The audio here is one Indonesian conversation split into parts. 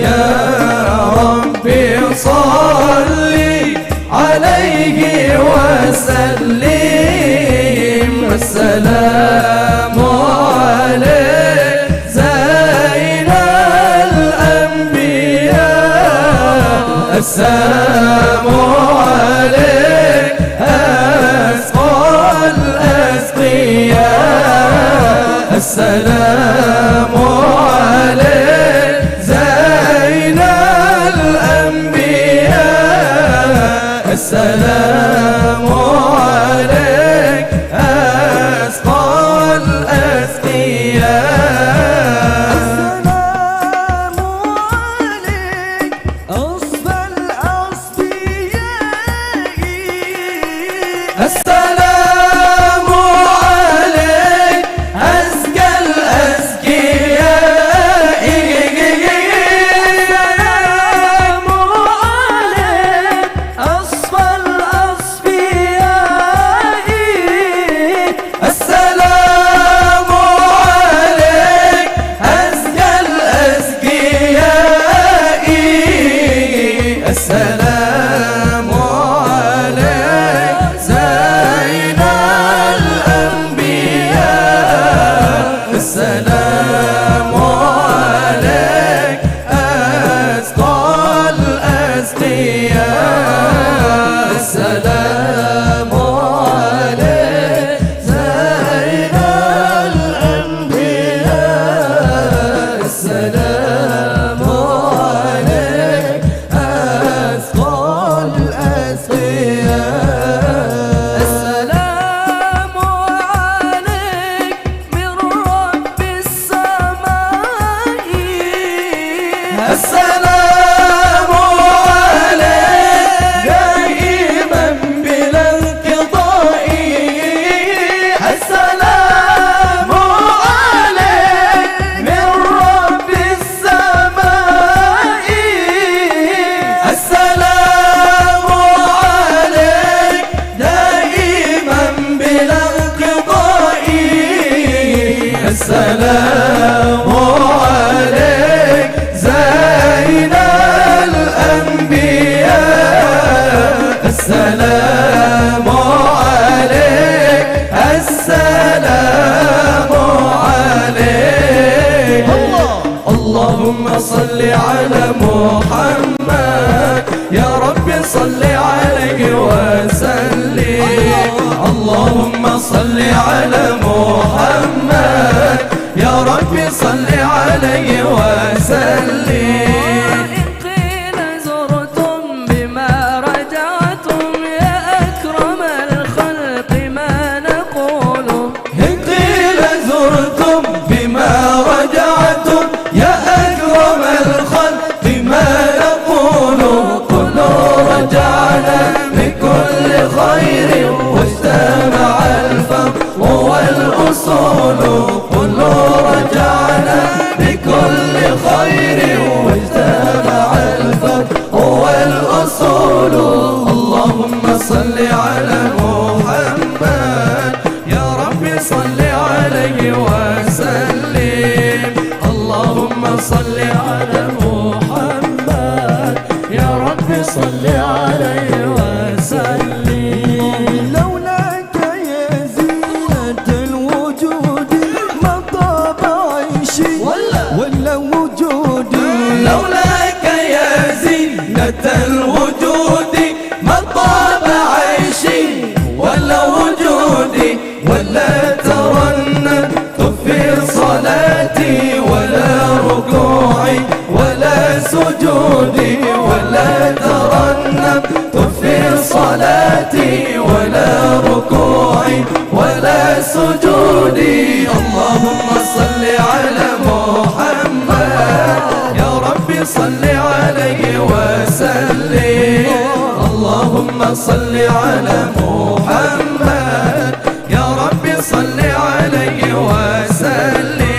يا ربي صل عليه وسلم. السلام عليك زين الأنبياء، السلام عليك أسقى الأسقياء، السلام عليك زين الأنبياء، السلام عليك أسقى الأسقياء. السلام عليك أصفى الأصفياء، السلام عليك أزكى الأزكياء، السلام عليك أصفى الأصفياء، السلام عليك أزكى الأزكياء، السلام عليك زين الأنبياء، السلام عليك أسقى الأسقياء، السلام عليك زين الأنبياء، السلام عليك أسقى الأسقياء. السلام عليك من رب السماء، السلام عليك دائما بلا انقضاء، السلام عليك من رب السماء، السلام عليك دائما بلا انقضاء، السلام عليك زين الأنبياء، السلام عليك، السلام عليك. اللهم صل على محمد، يا رب صل عليه وسلم. اللهم صل على محمد، يا رب صل عليه وسلم. وإن قيل زرتم بما رجعتم يا أكرم الخلق ما نقول، إن قيل زرتم بما رجعتم يا أكرم الخلق ما نقول، قلوا رجعنا بكل خير واجتمع الفضل والأصول، قلوا رجعنا بكل خير واجتمع الفضل والأصول. اللهم صل على محمد، يا رب صل عليه وسلم. اللهم صل على محمد، يا رب صل عليه وسلم. لولاك يا زينة الوجود ما طاب عيشي ولا وجودي، لولاك يا زينة الوجود ما طاب عيشي ولا وجودي، ولا ترنمت في صلاتي ولا ركوعي ولا سجودي، ولا ترنمت في صلاتي ولا ركوعي ولا سجودي. اللهم صل على محمد، يا رب صل عليه وسلم. اللهم صل على محمد، يا رب صل عليه وسلم.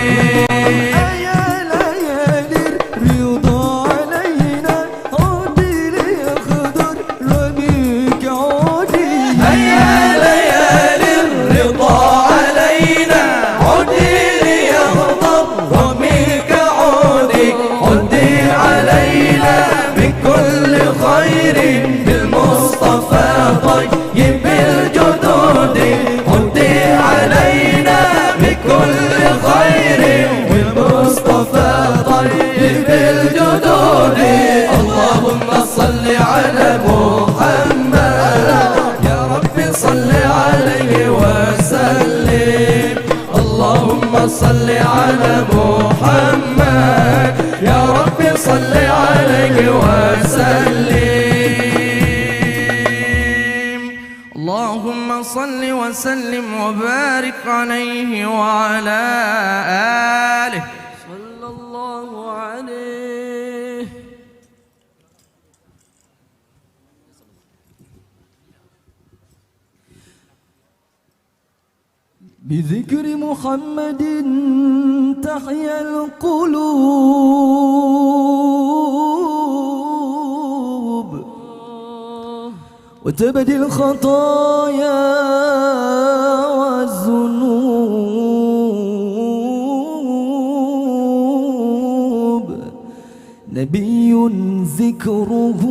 يا ليالي الرضا علينا عودي ليخضر رميك عودي، هيا ليالي الرضا علينا عدي ليغضب رميك عودي، عدي علينا بالجدود اللهم صل على محمد يا ربي صل عليه وسلم اللهم صل على محمد يا ربي صل عليه وسلم اللهم صل وسلم وبارك عليه وعلى آله صلى الله عليه. بذكر محمد تحيا القلوب وتبدي الخطايا والذنوب نبي ذكره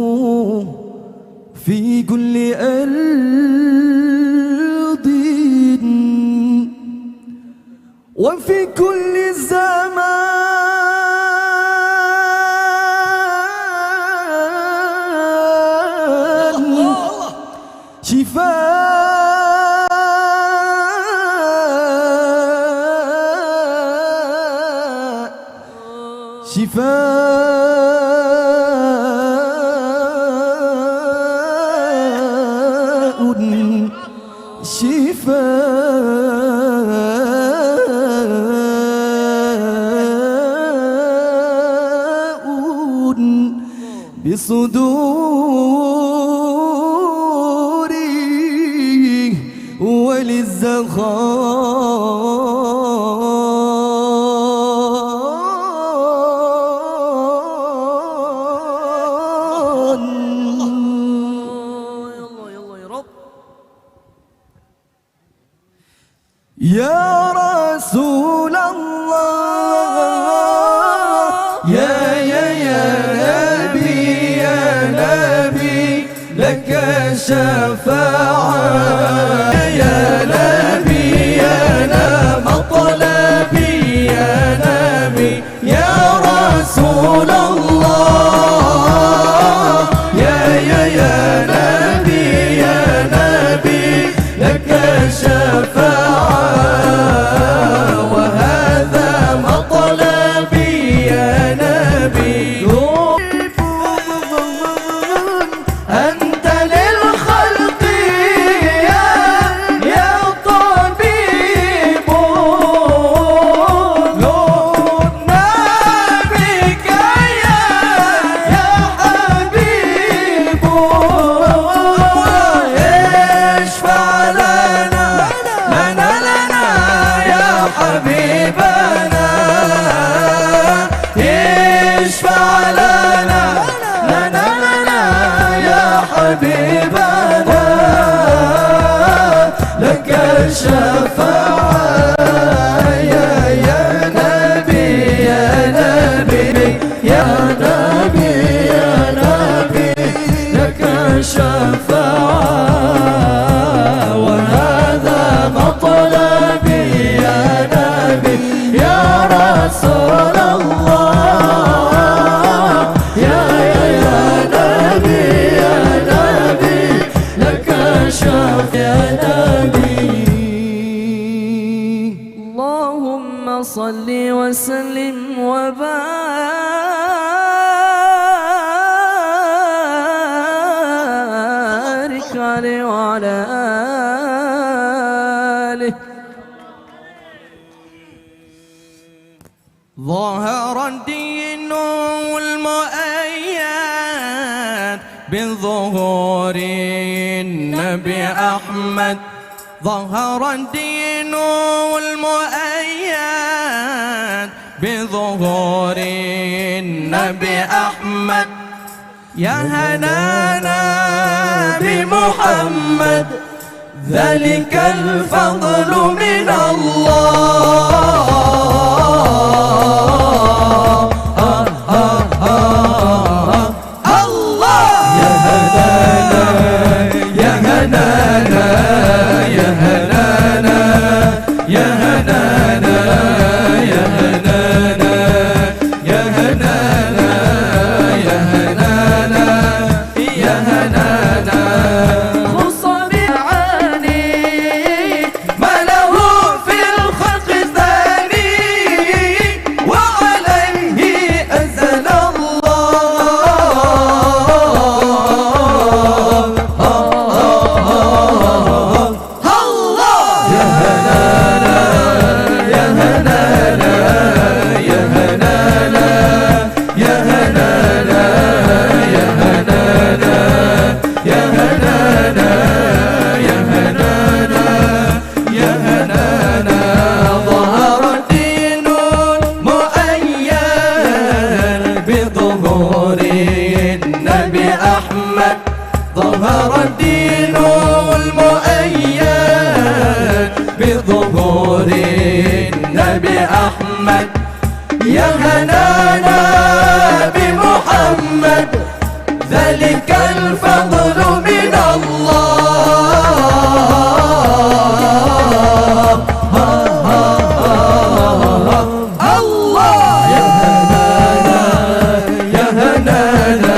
في كل أرض وفي كل زمان شفاء بصدوري وللزخان يا رسول الله يا نبي لك شفاعة يا نبي أنا مطلبي يا نبي يا رسول الله يا نبي لك شفاعة وهذا مطلبي يا نبي أنت للخلق يا طبيب لنا بك يا حبيب اشفع لنا يا حبيبنا اشفع لنا يا حبيبنا لك الشفاعة يا نبي لك الشفاعة وهذا مطلبي يا نبي يا رسول الله يا نبي لك شف يا نبي. اللهم صل وسلم وبارك عليه وعلى آله. ظهر الدين المؤيد بظهور النبي أحمد ظهر الدين المؤيد بظهور النبي أحمد يا هنانا بمحمد ذلك الفضل من الله الله يا هنانا يا هنانا يا هنانا يا هنانا يا هنانا يا هنانا بظهور النبي أحمد ظهر الدين المؤيد بظهور النبي أحمد يا هنانا بمحمد ذلك الفضل من الله الله يا هنانا يا هنانا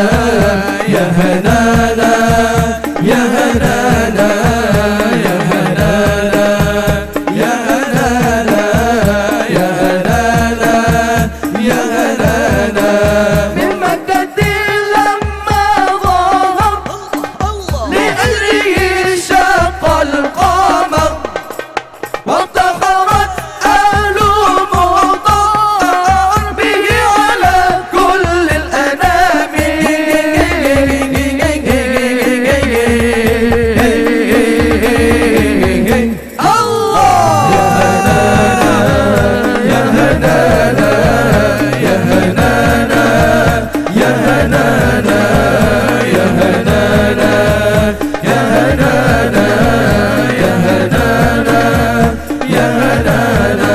يا هنانا يا هنانا يا هنانا يا هنانا يا هنانا يا هنانا من مدة لما ظهر لأجله شق القمر وافتخرت أهل مطار به على كل الأنام الله يا هنانا يا هنانا يا هنانا يا هنانا يا هنانا يا هنانا يا هنانا يا هنانا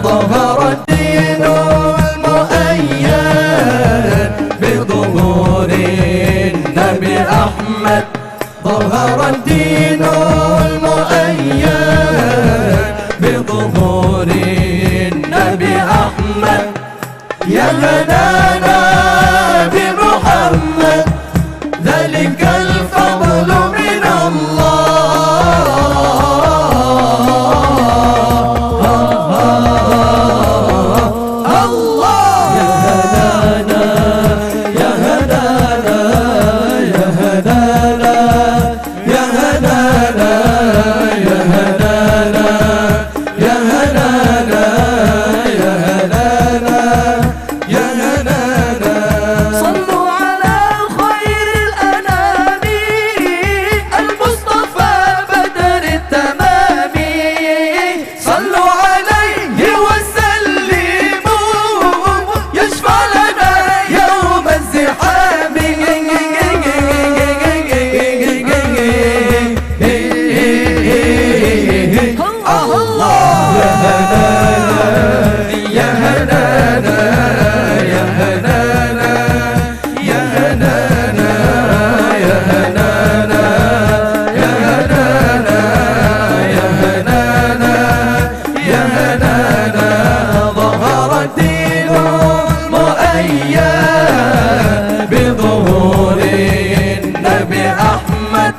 ظهر الدين المؤيد بظهور النبي أحمد ظهر الدين المؤيد بظهور النبي أحمد يا هنانا بمحمد ذلك الفضل من الله الله يا هنانا يا هنانا يا هنانا يا هنانا يا هنانا يا هنانا يا هنانا يا هنانا صلوا على خير الأنام المصطفى بدر التمام صلوا عليه وسلموا يشفع لنا يوم الزحام الله يا هنانا يا هنانا يا هنانا يا هنانا يا هنانا يا هنانا يا هنانا يا هنانا ظهر الدين المؤيد بظهور النبي أحمد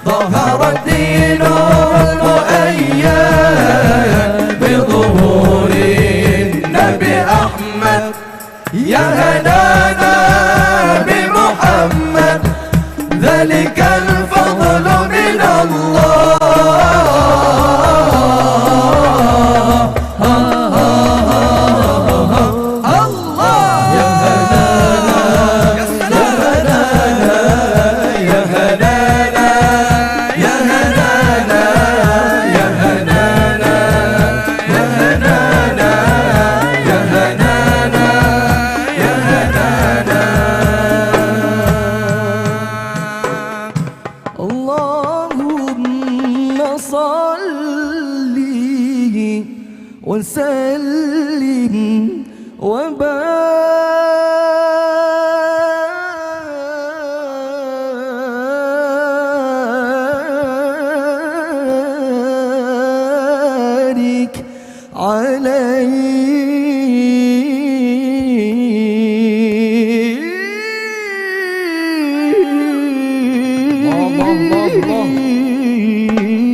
ظهر الدين المؤيد بظهور النبي أحمد يا هنانا بمحمد ذلك الفضل من الله الله يا هنانا يا هنانا يا هنانا يا هنانا يا هنانا يا هنانا يا هنانا يا هنانا اللهم صل وسلم وبارك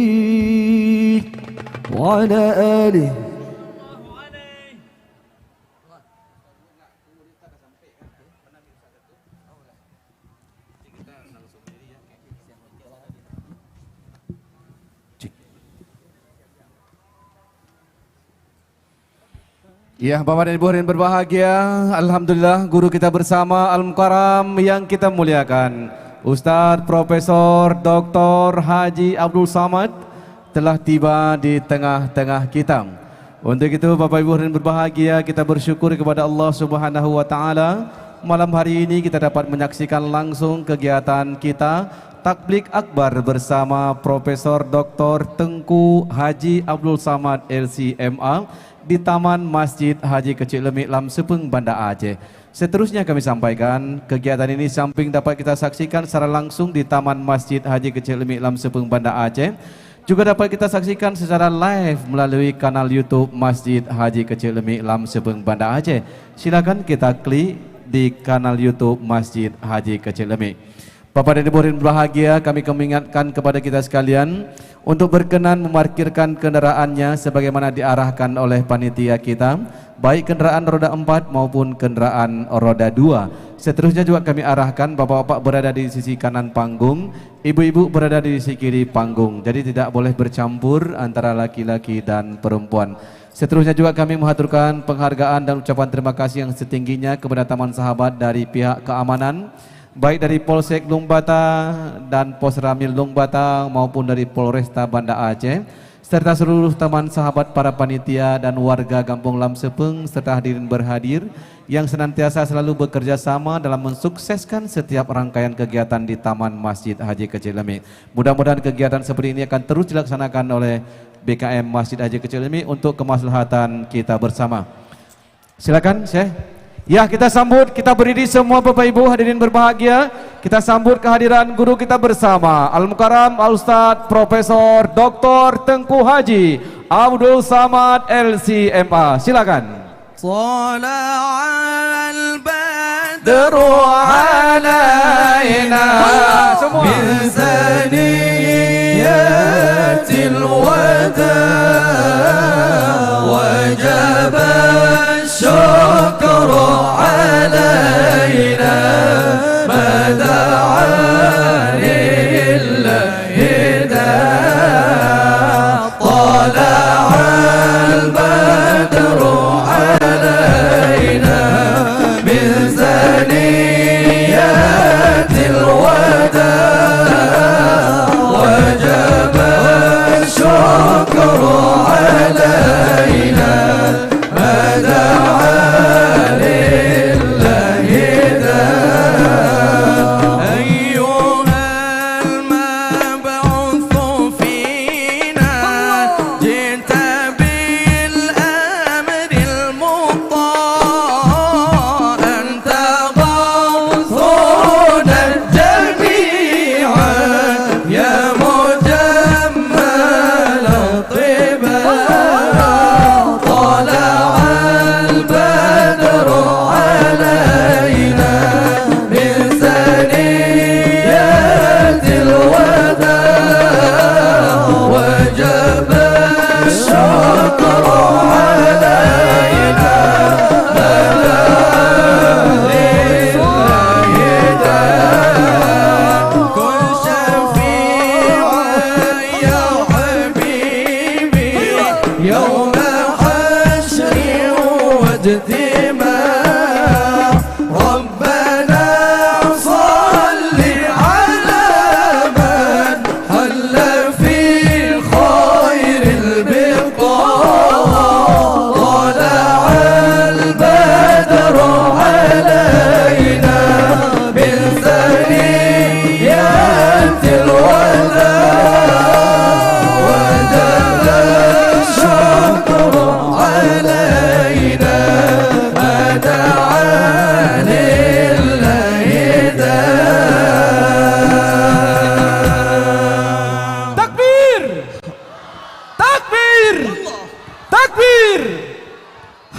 عليه وعلى آله. Ya, Bapak dan Ibu yang berbahagia, Alhamdulillah guru kita bersama Al-Mukarram yang kita muliakan, Ustadz Profesor Dr. Haji Abdul Samad telah tiba di tengah-tengah kita. Untuk itu Bapak Ibu yang berbahagia, kita bersyukur kepada Allah Subhanahu wa taala malam hari ini kita dapat menyaksikan langsung kegiatan kita Takblik Akbar bersama Profesor Dr. Tengku Haji Abdul Samad LCMA di Taman Masjid Haji Kecil Lemik Lam Sepeng, Banda Aceh. Seterusnya kami sampaikan, kegiatan ini samping dapat kita saksikan secara langsung di Taman Masjid Haji Kecil Lemik Lam Sepeng, Banda Aceh, juga dapat kita saksikan secara live melalui kanal YouTube Masjid Haji Kecil Lemik Lam Sepeng, Banda Aceh. Silakan kita klik di kanal YouTube Masjid Haji Kecil Lemik. Bapak dan Ibu yang berbahagia, kami mengingatkan kepada kita sekalian untuk berkenan memarkirkan kendaraannya sebagaimana diarahkan oleh panitia kita, baik kendaraan roda 4 maupun kendaraan roda 2. Seterusnya juga kami arahkan bapak-bapak berada di sisi kanan panggung, ibu-ibu berada di sisi kiri panggung. Jadi tidak boleh bercampur antara laki-laki dan perempuan. Seterusnya juga kami mengaturkan penghargaan dan ucapan terima kasih yang setingginya kepada Taman Sahabat dari pihak keamanan, baik dari Polsek Lungbata dan Pos Ramil Lungbata maupun dari Polresta Banda Aceh, serta seluruh teman sahabat para panitia dan warga Kampung Lam Sepeng serta hadirin berhadir yang senantiasa selalu bekerja sama dalam mensukseskan setiap rangkaian kegiatan di Taman Masjid Haji Kecil Lemik. Mudah-mudahan kegiatan seperti ini akan terus dilaksanakan oleh BKM Masjid Haji Kecil Lemik untuk kemaslahatan kita bersama. Silakan, Syekh. Ya, kita sambut, kita berdiri semua Bapak Ibu hadirin berbahagia. Kita sambut kehadiran guru kita bersama Al-Mukarram Al-Ustaz Profesor Dr. Tengku Haji Abdul Samad LCMA. Silakan. Tala'al badru alaina min saniyatil wada wajaba syukru alaina mada'an lillahi da tala'al badru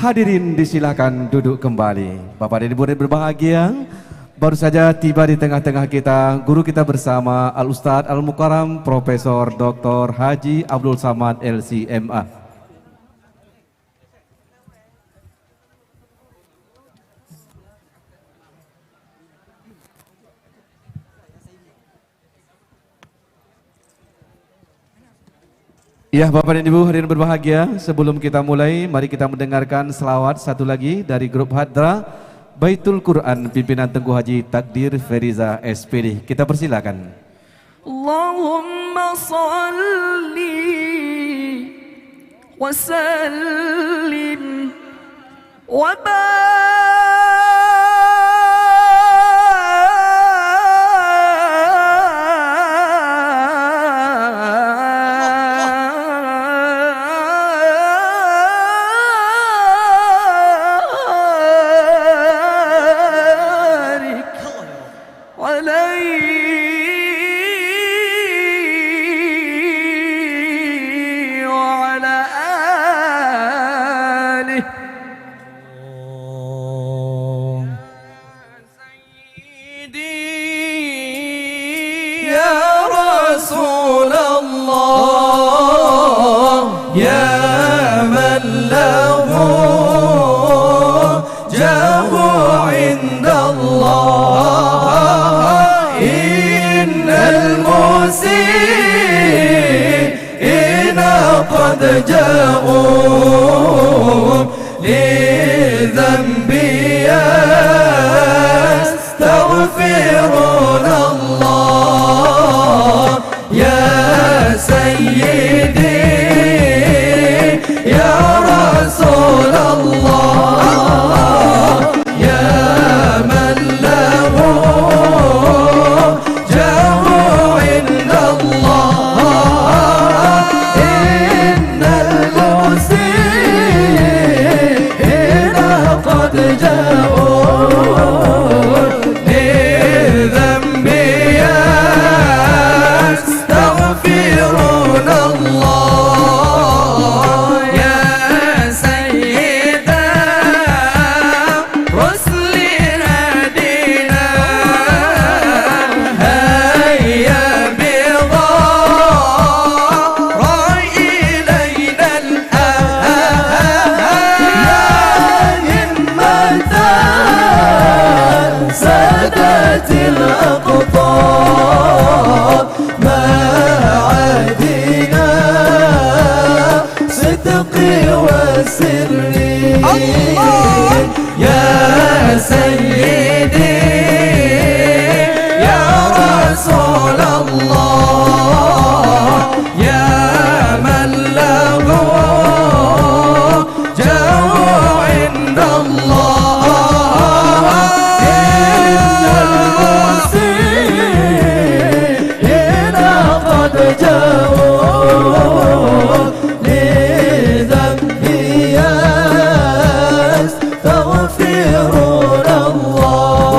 Hadirin disilakan duduk kembali. Bapak dan Ibu yang berbahagia, baru saja tiba di tengah-tengah kita guru kita bersama Al-Ustaz Al-Mukarram Profesor Dr. Haji Abdul Samad LCMA. Ya, Bapak dan Ibu hadirin berbahagia, sebelum kita mulai, mari kita mendengarkan selawat satu lagi dari grup Hadra Baitul Quran pimpinan Tengku Haji Takdir Feriza SPD. Kita persilakan. Allahumma salli wa sallim wa barik عليه وعلى آله سيدي يا رسول الله يا من له جاه عند الله إن المسيئين قد جاءوا لذنبي يستغفرون الله يا سيدي يا رسول الله يا من له جاه عند الله إن المسيئين قد جاءوا لذنبي يستغفرون الله يا سيد الرسل هدينا هيا بضاء إلينا الآن يا همة سادات الأقطار ما عادنا صدقي وسري يا سيدي يا رسول الله يا من له جاه عند الله إن المسيئين قد جاءوا لذنبي يستغفرون الله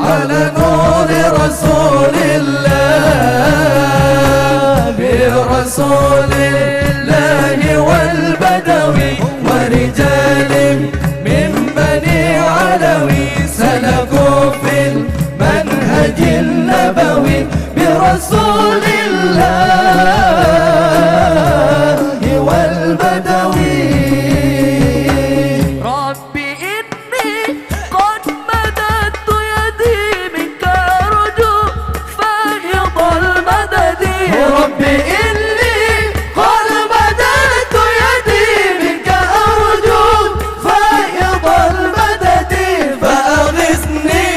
على نور رسول الله برسول الله والبدوي ورجال من بني علوي سلكوا في المنهج النبوي برسول الله والبدوي ربي إني قد مددت يدي منك أرجو فيض المدد ربي إني قد مددت يدي منك أرجو فيض المدد فأغثني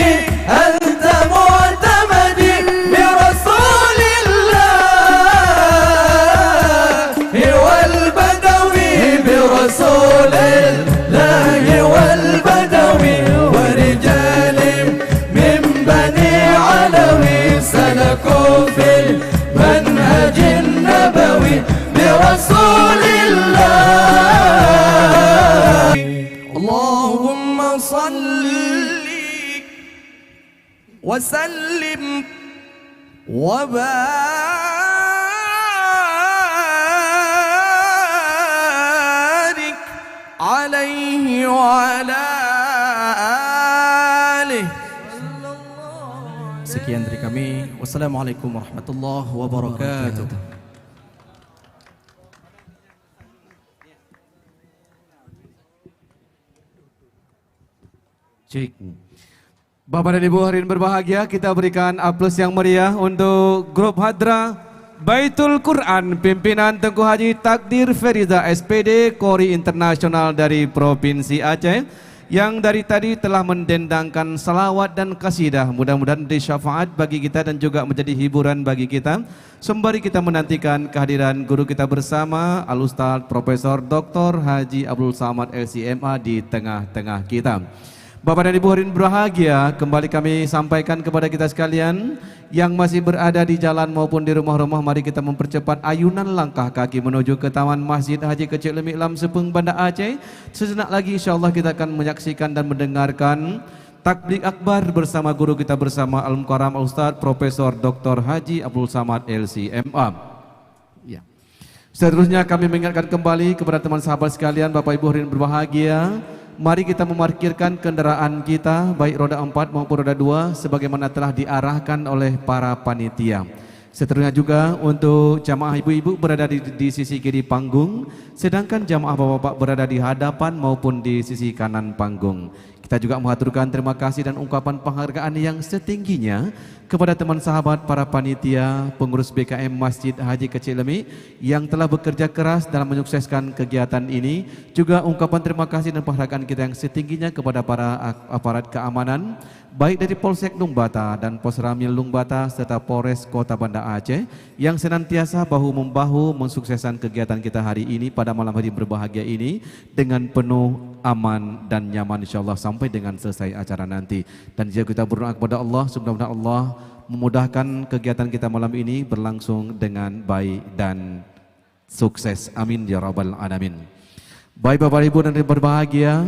أنت معتمدي برسول الله والبدوي برسول الله والبدوي ورجال من بني علوي سلكوا في المنهج النبوي برسول الله اللهم صل وسلم وبارك عليه وعلى آله. Sekian dari kami. Wassalamualaikum warahmatullahi wabarakatuh. Cik. Bapak dan Ibu hadirin berbahagia, kita berikan aplaus yang meriah untuk grup Hadra Baitul Quran pimpinan Tengku Haji Takdir Feriza SPD Kori Internasional dari Provinsi Aceh yang dari tadi telah mendendangkan salawat dan kasidah. Mudah-mudahan menjadi syafaat bagi kita dan juga menjadi hiburan bagi kita. Sembari kita menantikan kehadiran guru kita bersama Al-Ustaz Profesor Dr. Haji Abdul Samad LCMA di tengah-tengah kita. Bapak dan Ibu hadirin berbahagia, kembali kami sampaikan kepada kita sekalian yang masih berada di jalan maupun di rumah-rumah, mari kita mempercepat ayunan langkah kaki menuju ke Taman Masjid Haji Kecil Lemik Lam Sepeng Banda Aceh. Sejenak lagi insyaAllah kita akan menyaksikan dan mendengarkan takbir akbar bersama guru kita bersama Al-Mukarram Ustaz Profesor Dr. Haji Abdul Samad LCMA. Ya. Seterusnya kami mengingatkan kembali kepada teman sahabat sekalian, Bapak Ibu hadirin berbahagia, mari kita memarkirkan kendaraan kita baik roda 4 maupun roda 2 sebagaimana telah diarahkan oleh para panitia. Seterusnya juga untuk jamaah ibu-ibu berada di sisi kiri panggung, sedangkan jamaah bapak-bapak berada di hadapan maupun di sisi kanan panggung. Kita juga mengaturkan terima kasih dan ungkapan penghargaan yang setingginya kepada teman sahabat para panitia pengurus BKM Masjid Haji Kecil Lemik yang telah bekerja keras dalam menyukseskan kegiatan ini. Juga ungkapan terima kasih dan penghargaan kita yang setingginya kepada para aparat keamanan baik dari Polsek Lungbata dan Pos Ramil Lungbata serta Polres Kota Banda Aceh yang senantiasa bahu-membahu mensukseskan kegiatan kita hari ini pada malam hari berbahagia ini dengan penuh aman dan nyaman insyaallah sampai dengan selesai acara nanti. Dan juga kita berdoa kepada Allah, semoga Allah memudahkan kegiatan kita malam ini berlangsung dengan baik dan sukses. Amin ya rabbal alamin. Baik Bapak Ibu dan berbahagia,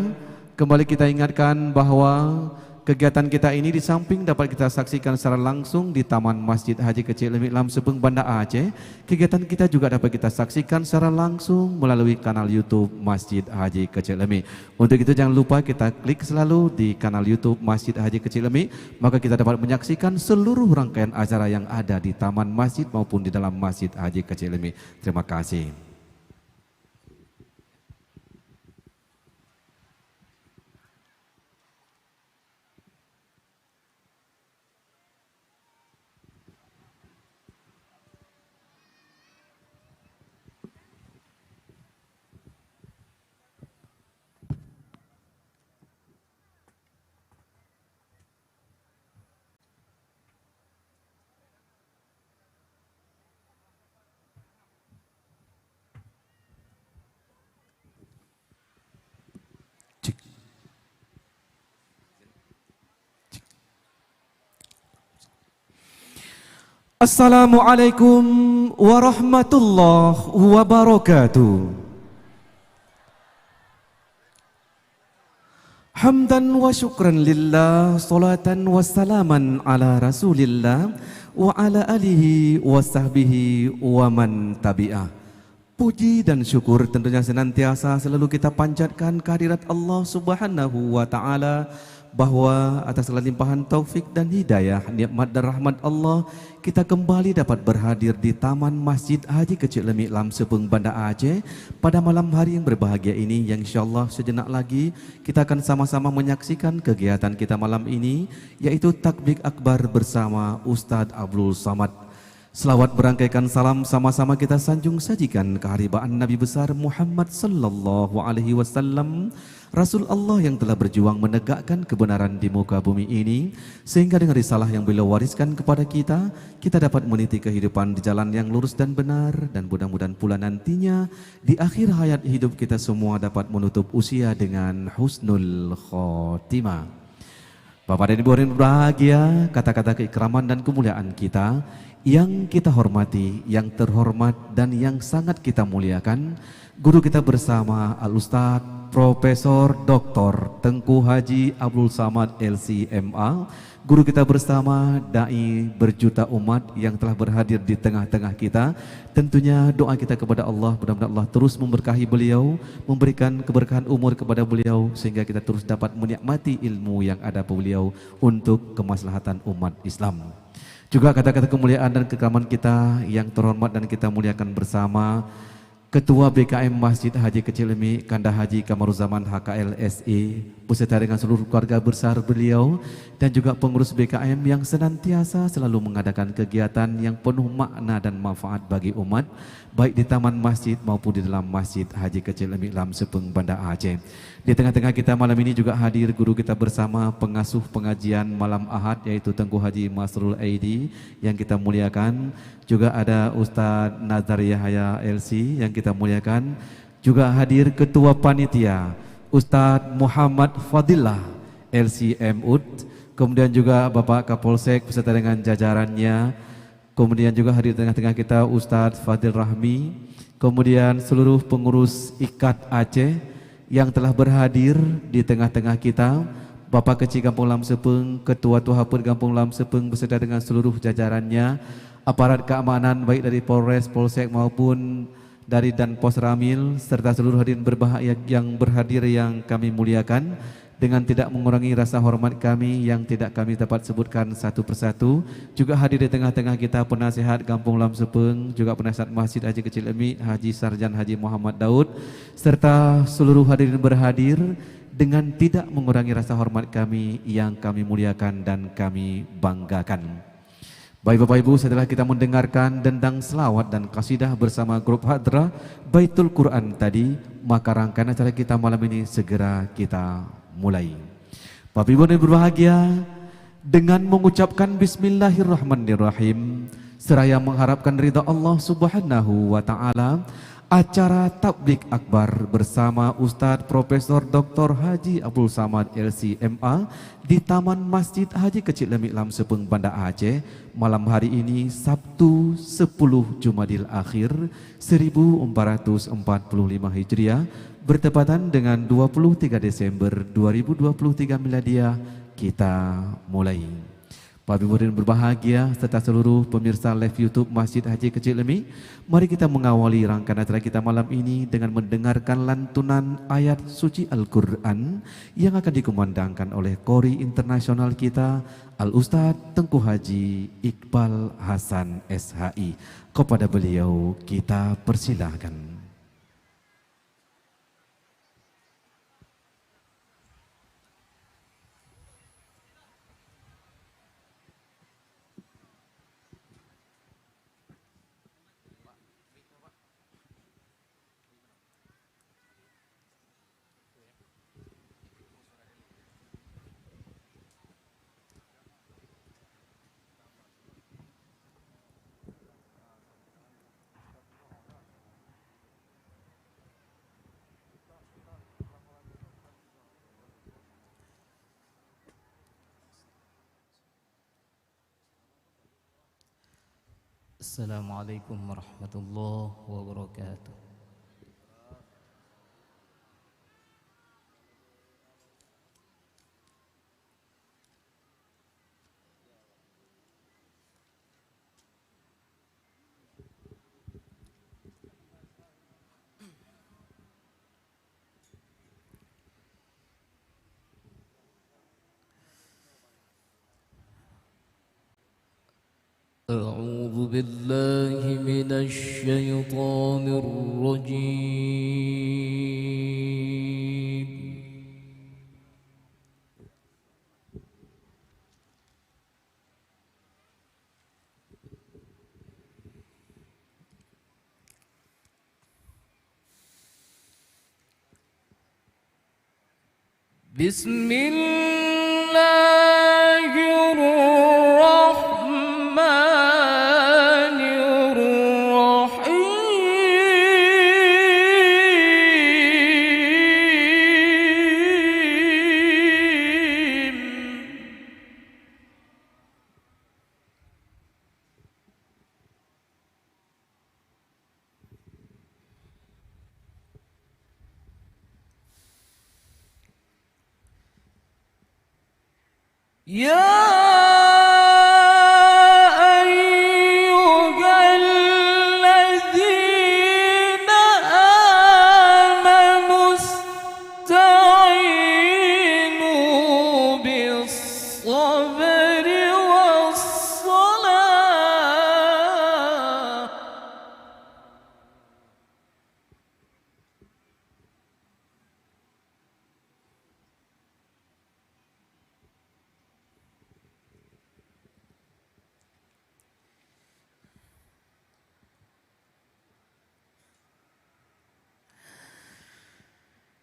kembali kita ingatkan bahwa kegiatan kita ini di samping dapat kita saksikan secara langsung di Taman Masjid Haji Kecil Lemik Lam Sepeng Banda Aceh, kegiatan kita juga dapat kita saksikan secara langsung melalui kanal YouTube Masjid Haji Kecil Lemik. Untuk itu jangan lupa kita klik selalu di kanal YouTube Masjid Haji Kecil Lemik, maka kita dapat menyaksikan seluruh rangkaian acara yang ada di Taman Masjid maupun di dalam Masjid Haji Kecil Lemik. Terima kasih. Assalamualaikum warahmatullahi wabarakatuh. Hamdan wa syukran lillah, salatan wa salaman ala rasulillah wa ala alihi wa sahbihi wa man tabi'ah. Puji dan syukur tentunya senantiasa selalu kita panjatkan kehadirat Allah Subhanahu wa taala, bahwa atas segala limpahan taufik dan hidayah, nikmat dan rahmat Allah, kita kembali dapat berhadir di Taman Masjid Haji Kecil Lemik Lam Sepeng Banda Aceh pada malam hari yang berbahagia ini, yang insyaallah sejenak lagi kita akan sama-sama menyaksikan kegiatan kita malam ini, yaitu takbir akbar bersama Ustadz Abdul Samad. Selawat berangkaikan salam sama-sama kita sanjung sajikan keharibaan Nabi besar Muhammad sallallahu alaihi wasallam, Rasul Allah yang telah berjuang menegakkan kebenaran di muka bumi ini, sehingga dengan risalah yang beliau wariskan kepada kita, kita dapat meniti kehidupan di jalan yang lurus dan benar, dan mudah-mudahan pula nantinya di akhir hayat hidup kita semua dapat menutup usia dengan husnul khotimah. Bapak dan Ibu yang berbahagia, kata-kata keikraman dan kemuliaan kita yang kita hormati, yang terhormat dan yang sangat kita muliakan, guru kita bersama Al-Ustadz Profesor Dr. Tengku Haji Abdul Samad LCMA, guru kita bersama Dai berjuta umat yang telah berhadir di tengah-tengah kita. Tentunya doa kita kepada Allah, mudah-mudahan Allah terus memberkahi beliau, memberikan keberkahan umur kepada beliau, sehingga kita terus dapat menikmati ilmu yang ada pada beliau untuk kemaslahatan umat Islam. Juga kata-kata kemuliaan dan kekraman kita yang terhormat dan kita muliakan bersama Ketua BKM Masjid Haji Kecil Lemik Kanda Haji Kamaruzaman HKLSE beserta dengan seluruh keluarga besar beliau, dan juga pengurus BKM yang senantiasa selalu mengadakan kegiatan yang penuh makna dan manfaat bagi umat, baik di taman masjid maupun di dalam Masjid Haji Kecil Lemik Lam Sepeng Banda Aceh. Di tengah-tengah kita malam ini juga hadir guru kita bersama pengasuh pengajian malam Ahad, yaitu Tengku Haji Masrul Aidi yang kita muliakan. Juga ada Ustadz Nazar Yahya LC yang kita muliakan. Juga hadir Ketua Panitia Ustadz Muhammad Fadillah LC MUD. Kemudian juga Bapak Kapolsek beserta dengan jajarannya. Kemudian juga hadir di tengah-tengah kita Ustadz Fadil Rahmi. Kemudian seluruh pengurus IKAT Aceh yang telah berhadir di tengah-tengah kita, Bapak Kecil Kampung Lam Sepeng, Ketua Tuhaput Kampung Lam Sepeng beserta dengan seluruh jajarannya, aparat keamanan baik dari Polres, Polsek maupun dari Danpos Ramil, serta seluruh hadirin berbahagia yang berhadir yang kami muliakan, dengan tidak mengurangi rasa hormat kami yang tidak kami dapat sebutkan satu persatu. Juga hadir di tengah-tengah kita penasihat Kampung Lam Sepeng, juga penasihat Masjid Haji Kecil Lemik Haji Sarjan Haji Muhammad Daud, serta seluruh hadirin berhadir dengan tidak mengurangi rasa hormat kami yang kami muliakan dan kami banggakan. Baik Bapak Ibu, setelah kita mendengarkan dendang selawat dan kasidah bersama grup Hadrah Baitul Quran tadi, maka rangkaian acara kita malam ini segera kita mulai. Bapak Ibu yang berbahagia, dengan mengucapkan Bismillahirrahmanirrahim, seraya mengharapkan ridha Allah Subhanahu wa taala, acara tablik akbar bersama Ustadz Profesor Dr. Haji Abdul Samad LCMA di Taman Masjid Haji Kecil Lemik Lam Sepeng Banda Aceh malam hari ini Sabtu 10 Jumadil Akhir 1445 Hijriah bertepatan dengan 23 Desember 2023 Miladiah. Kita mulai. Bapak Ibu yang berbahagia serta seluruh pemirsa live YouTube Masjid Haji Kecil Lemik, mari kita mengawali rangkaian acara kita malam ini dengan mendengarkan lantunan ayat suci Al-Quran yang akan dikumandangkan oleh Qori internasional kita Al-Ustadz Tengku Haji Iqbal Hasan SHI. Kepada beliau kita persilahkan. Assalamualaikum warahmatullahi wabarakatuh. أعوذ بالله من الشيطان الرجيم. بسم الله الرحمن الرحيم. يا أيها الذين آمنوا استعينوا بالصبر والصلاة.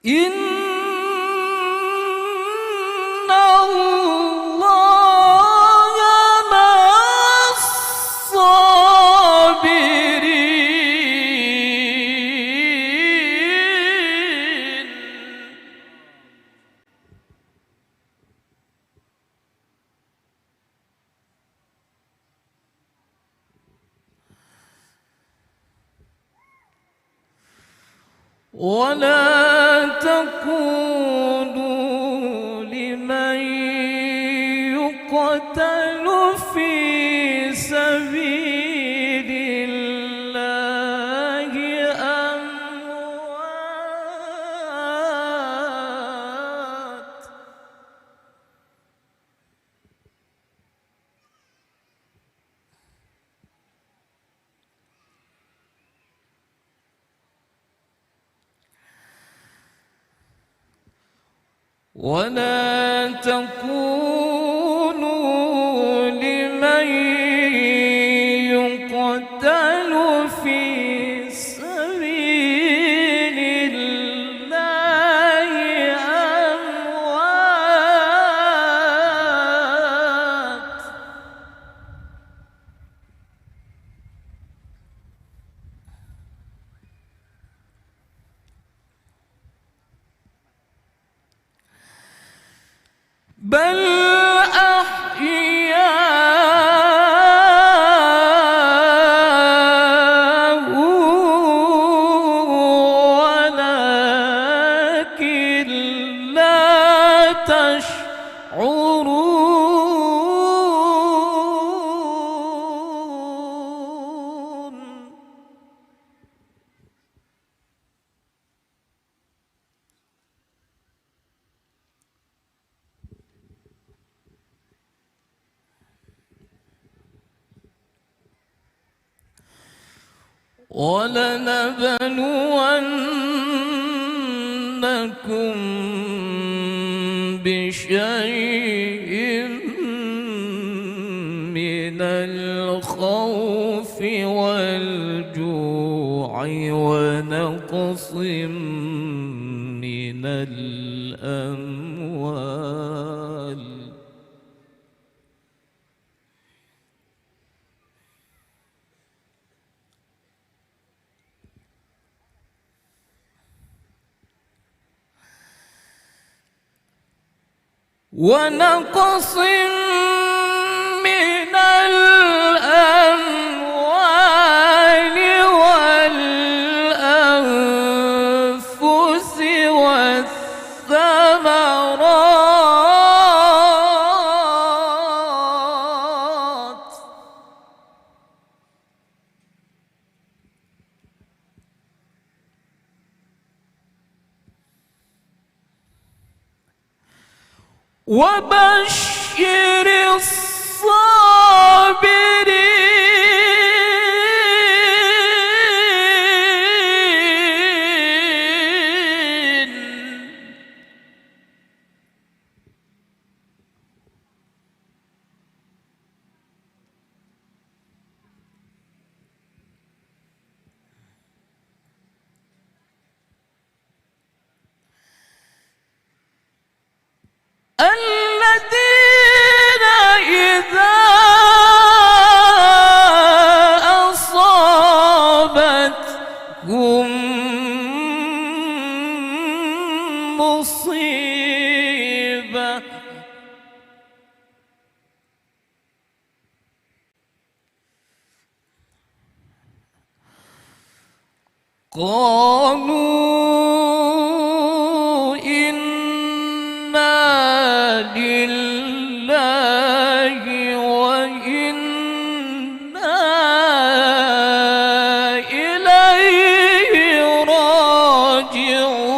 إن الله مع الصابرين. ولا تكونوا لمن يقتل في سبيل الله أموات. ولا تكونوا لمن يقتل في سبيل الله أموات. بل أحياء ولكن لا تشعرون. ولنبلونكم بشيء من الخوف والجوع ونقص من الأموال ونقص من الأموال والأنفس والثمرات وبشر الصابرين. مصيبة قالوا إنا لله وإنا إليه راجعون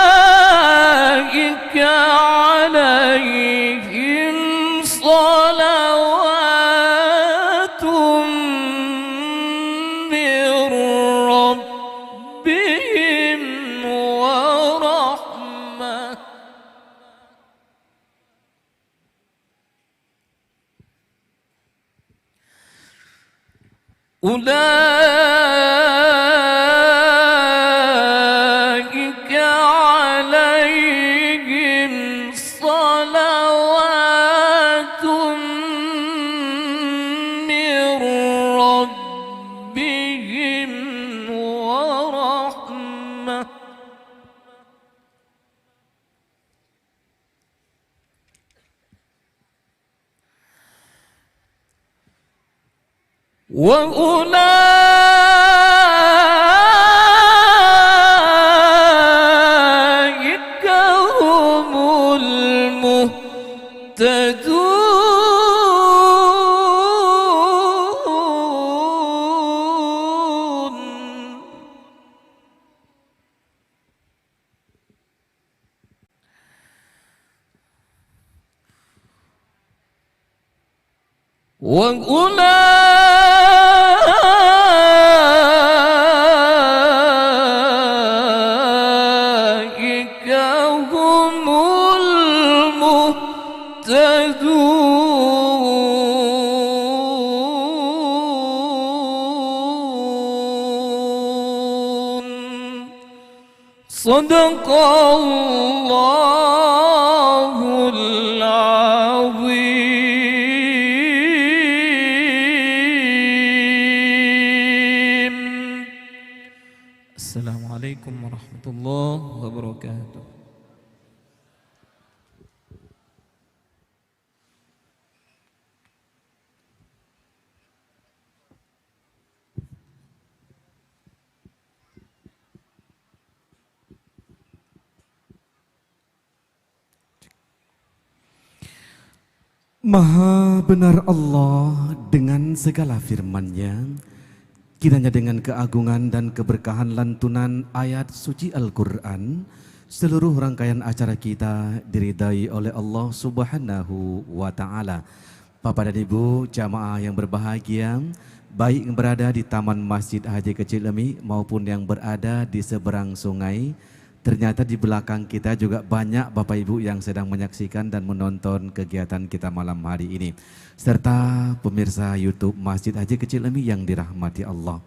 أولئك عليهم صلوات من ربهم ورحمة أولئك عليهم صلوات من ربهم ورحمة وأولئك هم المهتدون وأولئك هم المهتدون صدق الله العظيم. السلام عليكم ورحمة الله وبركاته. Maha benar Allah dengan segala firman-Nya, kiranya dengan keagungan dan keberkahan lantunan ayat suci Al-Quran, seluruh rangkaian acara kita diridai oleh Allah Subhanahu wa Ta'ala. Bapak dan Ibu jamaah yang berbahagia, baik yang berada di Taman Masjid Haji Kecil Lemi maupun yang berada di seberang sungai. Ternyata di belakang kita juga banyak Bapak Ibu yang sedang menyaksikan dan menonton kegiatan kita malam hari ini. Serta pemirsa YouTube Masjid Haji Kecil Lemi yang dirahmati Allah.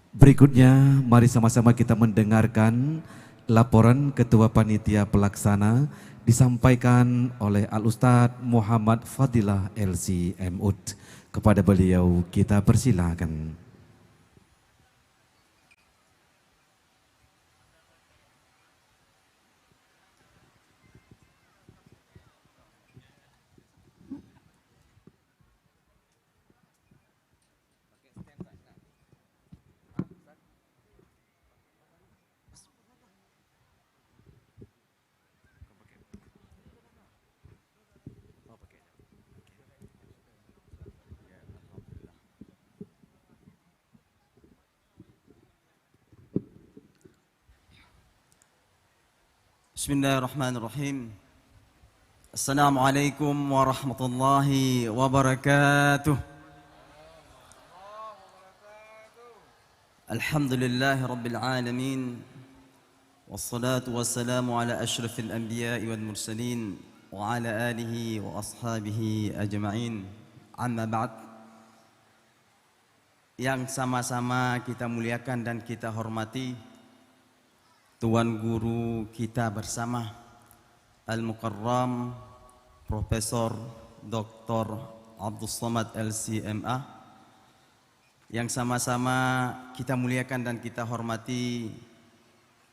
Berikutnya mari sama-sama kita mendengarkan laporan Ketua Panitia Pelaksana disampaikan oleh Al-Ustadz Muhammad Fadilah LC MUD. Kepada beliau kita persilakan. Bismillahirrahmanirrahim. Assalamualaikum warahmatullahi wabarakatuh. Alhamdulillahi rabbil alamin. Wassalatu wassalamu ala ashrafil anbiya'i wal mursalin wa ala alihi wa ashabihi ajma'in. Amma ba'd. Marilah sama-sama kita mendengarkan laporan Ketua Panitia Pelaksana disampaikan oleh Al-Ustadz Muhammad Fadilah LC MUD. Kepada beliau kita persilakan. yang sama-sama kita muliakan dan kita hormati, Tuan Guru kita bersama Al-Mukarram Profesor Dr. Abdul Samad LCMA, yang sama-sama kita muliakan dan kita hormati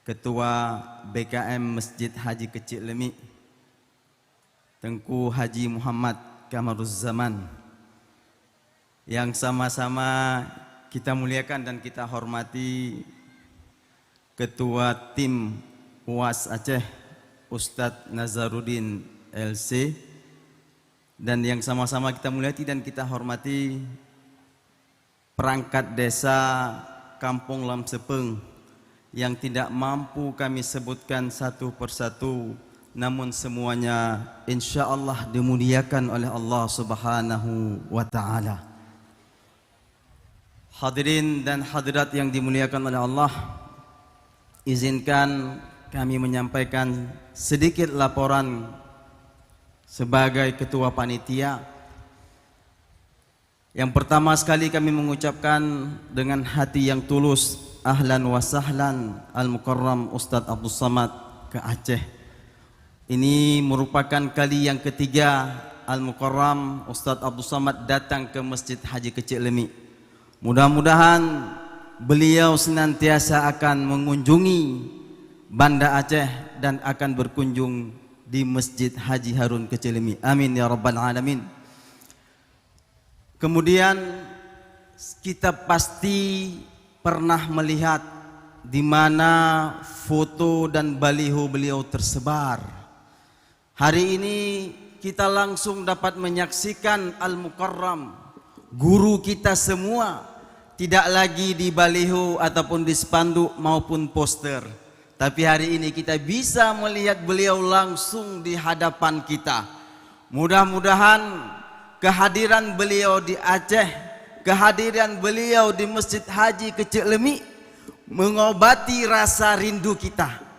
Ketua BKM Masjid Haji Kecik Lemik Tengku Haji Muhammad Kamaruzzaman, yang sama-sama kita muliakan dan kita hormati Ketua Tim UAS Aceh Ustadz Nazaruddin LC, dan yang sama-sama kita muliakan dan kita hormati perangkat desa Kampung Lam Sepeng yang tidak mampu kami sebutkan satu persatu, namun semuanya insya Allah dimuliakan oleh Allah Subhanahu wa Ta'ala. Hadirin dan hadirat yang dimuliakan oleh Allah, izinkan kami menyampaikan sedikit laporan sebagai ketua panitia. Yang pertama sekali kami mengucapkan dengan hati yang tulus ahlan wa sahlan Al-Mukarram Ustadz Abdul Samad ke Aceh. Ini merupakan kali yang ketiga Al-Mukarram Ustadz Abdul Samad datang ke Masjid Haji Kecik Lemik. Mudah-mudahan beliau senantiasa akan mengunjungi Banda Aceh dan akan berkunjung di Masjid Haji Harun Kecik Lemik. Amin ya rabbal alamin. Kemudian kita pasti pernah melihat di mana foto dan baliho beliau tersebar. Hari ini kita langsung dapat menyaksikan Al-Mukarram, guru kita semua, tidak lagi di baliho ataupun di spanduk maupun poster, tapi hari ini kita bisa melihat beliau langsung di hadapan kita. Mudah-mudahan kehadiran beliau di Aceh, kehadiran beliau di Masjid Haji Kecik Lemik mengobati rasa rindu kita.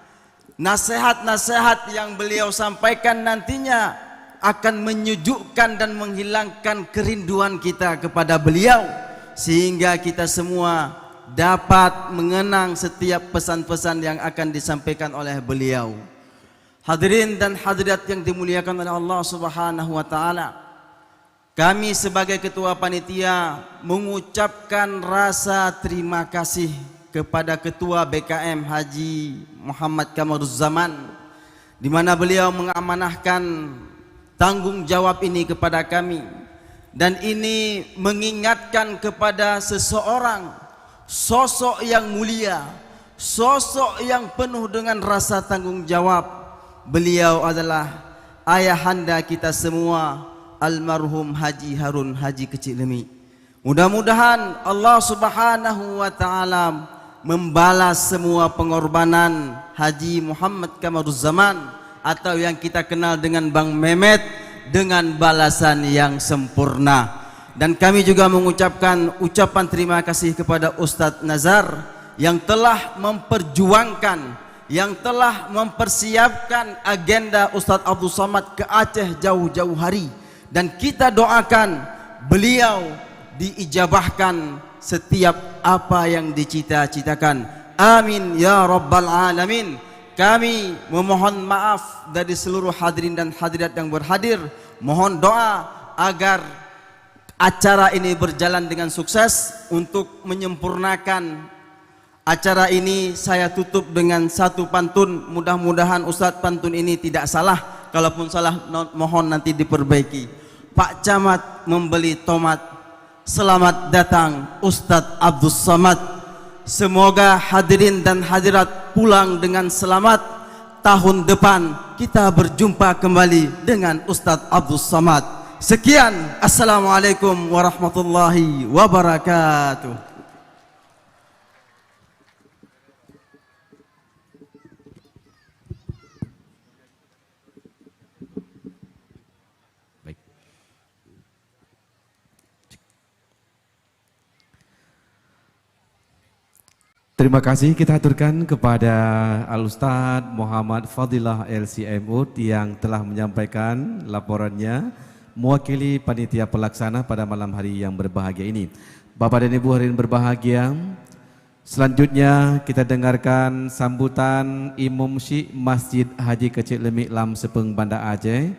Nasihat-nasihat yang beliau sampaikan nantinya akan menyejukkan dan menghilangkan kerinduan kita kepada beliau, sehingga kita semua dapat mengenang setiap pesan-pesan yang akan disampaikan oleh beliau. Hadirin dan hadirat yang dimuliakan oleh Allah Subhanahu wa Ta'ala, kami sebagai ketua panitia mengucapkan rasa terima kasih kepada Ketua BKM Haji Muhammad Kamaruzzaman, di mana beliau mengamanahkan tanggung jawab ini kepada kami, dan ini mengingatkan kepada seseorang, sosok yang mulia, sosok yang penuh dengan rasa tanggung jawab. Beliau adalah ayahanda kita semua, almarhum Haji Harun Haji Kecik Lemik. Mudah-mudahan Allah Subhanahu wa Ta'ala membalas semua pengorbanan Haji Muhammad Kamaruzzaman atau yang kita kenal dengan Bang Mehmet dengan balasan yang sempurna. Dan kami juga mengucapkan ucapan terima kasih kepada Ustadz Nazar yang telah memperjuangkan, yang telah mempersiapkan agenda Ustadz Abdul Samad ke Aceh jauh-jauh hari, dan kita doakan beliau diijabahkan setiap apa yang dicita-citakan. Amin ya rabbal alamin. Kami memohon maaf dari seluruh hadirin dan hadirat yang berhadir. Mohon doa agar acara ini berjalan dengan sukses. Untuk menyempurnakan acara ini, saya tutup dengan satu pantun. Mudah-mudahan Ustadz pantun ini tidak salah. Kalaupun salah, mohon nanti diperbaiki. Pak Camat membeli tomat, selamat datang Ustadz Abdul Samad. Semoga hadirin dan hadirat pulang dengan selamat. Tahun depan kita berjumpa kembali dengan Ustadz Abdul Samad. Sekian, assalamualaikum warahmatullahi wabarakatuh. Terima kasih kita aturkan kepada Al-Ustadz Muhammad Fadilah LCMU yang telah menyampaikan laporannya mewakili panitia pelaksana pada malam hari yang berbahagia ini. Bapak dan Ibu hadirin berbahagia, selanjutnya kita dengarkan sambutan Imam Syekh Masjid Haji Kecil Lemik Lam Sepeng Banda Aceh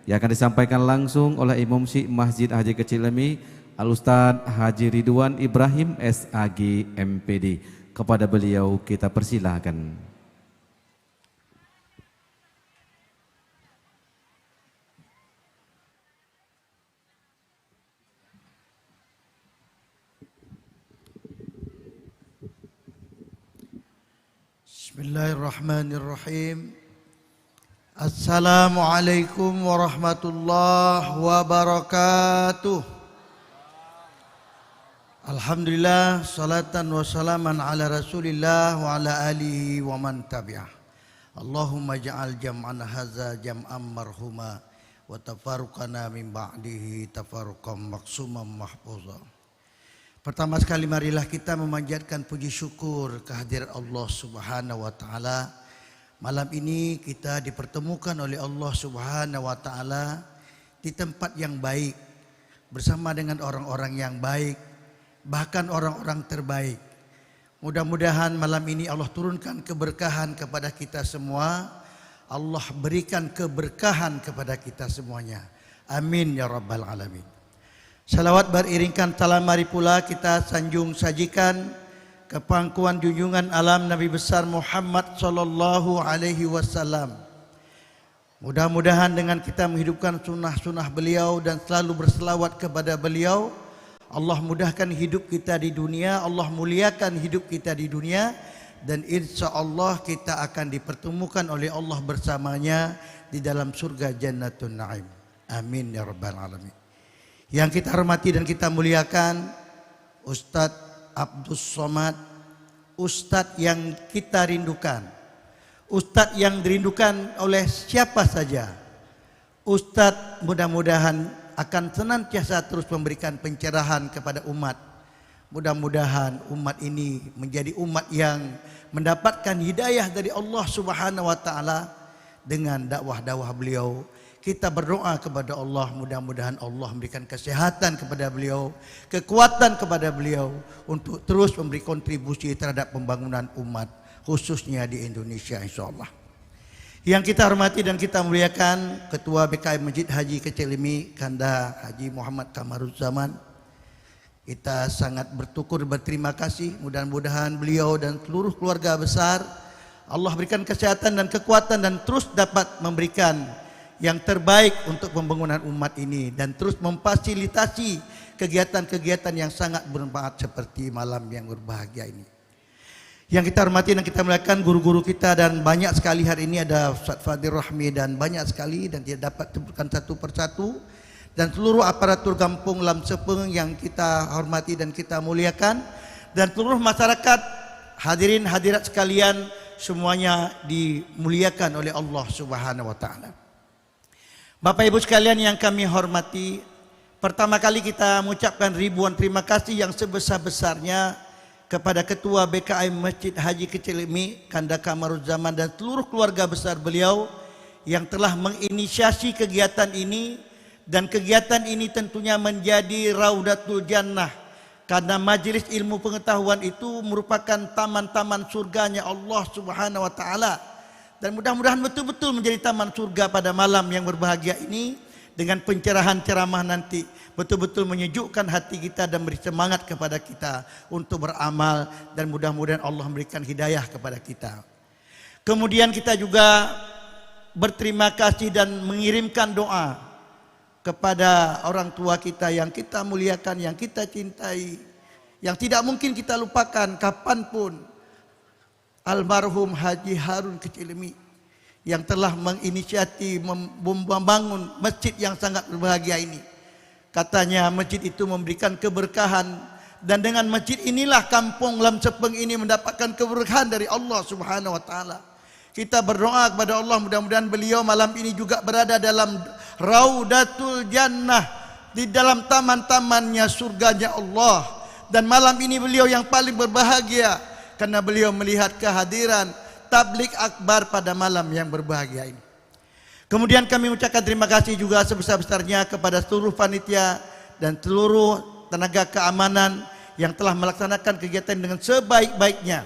yang akan disampaikan langsung oleh Imam Syekh Masjid Haji Kecil Lemik Al-Ustaz Haji Ridwan Ibrahim SAG MPD. Kepada beliau kita persilahkan. Bismillahirrahmanirrahim. Assalamualaikum warahmatullahi wabarakatuh. Alhamdulillah, salatan wa salaman ala rasulillah wa ala alihi wa man tabi'ah. Allahumma ja'al jam'ana haza jam'an marhuma wa tafaruqana min ba'dihi tafaruqan maksumam mahfuza. Pertama sekali marilah kita memanjatkan puji syukur kehadiran Allah Subhanahu wa taala. Malam ini kita dipertemukan oleh Allah Subhanahu wa taala di tempat yang baik bersama dengan orang-orang yang baik, bahkan orang-orang terbaik. Mudah-mudahan malam ini Allah turunkan keberkahan kepada kita semua. Allah berikan keberkahan kepada kita semuanya. Amin ya rabbal alamin. Salawat beriringkan salam mari pula kita sanjung sajikan ke pangkuan junjungan alam Nabi besar Muhammad sallallahu alaihi wasallam. Mudah-mudahan dengan kita menghidupkan sunnah-sunnah beliau dan selalu berselawat kepada beliau, Allah mudahkan hidup kita di dunia, Allah muliakan hidup kita di dunia, dan insya Allah kita akan dipertemukan oleh Allah bersamanya di dalam surga Jannatun Naim. Amin ya rabbal alamin. Yang kita hormati dan kita muliakan Ustadz Abdus Somad, Ustadz yang kita rindukan, Ustadz yang dirindukan oleh siapa saja. Ustadz mudah-mudahan akan senantiasa terus memberikan pencerahan kepada umat. Mudah-mudahan umat ini menjadi umat yang mendapatkan hidayah dari Allah Subhanahu wa taala dengan dakwah-dakwah beliau. Kita berdoa kepada Allah, mudah-mudahan Allah memberikan kesehatan kepada beliau, kekuatan kepada beliau untuk terus memberi kontribusi terhadap pembangunan umat, khususnya di Indonesia insyaAllah. Yang kita hormati dan kita muliakan Ketua BKM Masjid Haji Kecil Lemik Kanda Haji Muhammad Kamaruzzaman. Kita sangat berterima kasih, mudah-mudahan beliau dan seluruh keluarga besar Allah berikan kesehatan dan kekuatan dan terus dapat memberikan yang terbaik untuk pembangunan umat ini dan terus memfasilitasi kegiatan-kegiatan yang sangat bermanfaat seperti malam yang berbahagia ini. Yang kita hormati dan kita muliakan guru-guru kita, dan banyak sekali hari ini ada Ustaz Fadil Rahmi dan banyak sekali dan tidak dapat disebutkan satu persatu, dan seluruh aparatur Kampung Lam Sepeng yang kita hormati dan kita muliakan, dan seluruh masyarakat hadirin hadirat sekalian semuanya dimuliakan oleh Allah Subhanahu wa taala. Bapak Ibu sekalian yang kami hormati, pertama kali kita mengucapkan ribuan terima kasih yang sebesar-besarnya kepada Ketua BKM Masjid Haji Kecil Lemik Kanda Kamaruzzaman dan seluruh keluarga besar beliau yang telah menginisiasi kegiatan ini, dan kegiatan ini tentunya menjadi Raudatul Jannah karena majelis ilmu pengetahuan itu merupakan taman-taman surganya Allah Subhanahu wa taala. Dan mudah-mudahan betul-betul menjadi taman surga pada malam yang berbahagia ini dengan pencerahan ceramah nanti betul-betul menyejukkan hati kita dan beri semangat kepada kita untuk beramal, dan mudah-mudahan Allah memberikan hidayah kepada kita. Kemudian kita juga berterima kasih dan mengirimkan doa kepada orang tua kita yang kita muliakan, yang kita cintai, yang tidak mungkin kita lupakan kapanpun, almarhum Haji Harun Kecil Lemik yang telah menginisiasi membangun masjid yang sangat berbahagia ini. Katanya masjid itu memberikan keberkahan, dan dengan masjid inilah Kampung Lam Sepeng ini mendapatkan keberkahan dari Allah Subhanahu wa taala. Kita berdoa kepada Allah mudah-mudahan beliau malam ini juga berada dalam Raudatul Jannah, di dalam taman-tamannya surganya Allah, dan malam ini beliau yang paling berbahagia karena beliau melihat kehadiran tablik akbar pada malam yang berbahagia ini. Kemudian kami ucapkan terima kasih juga sebesar-besarnya kepada seluruh panitia dan seluruh tenaga keamanan yang telah melaksanakan kegiatan dengan sebaik-baiknya.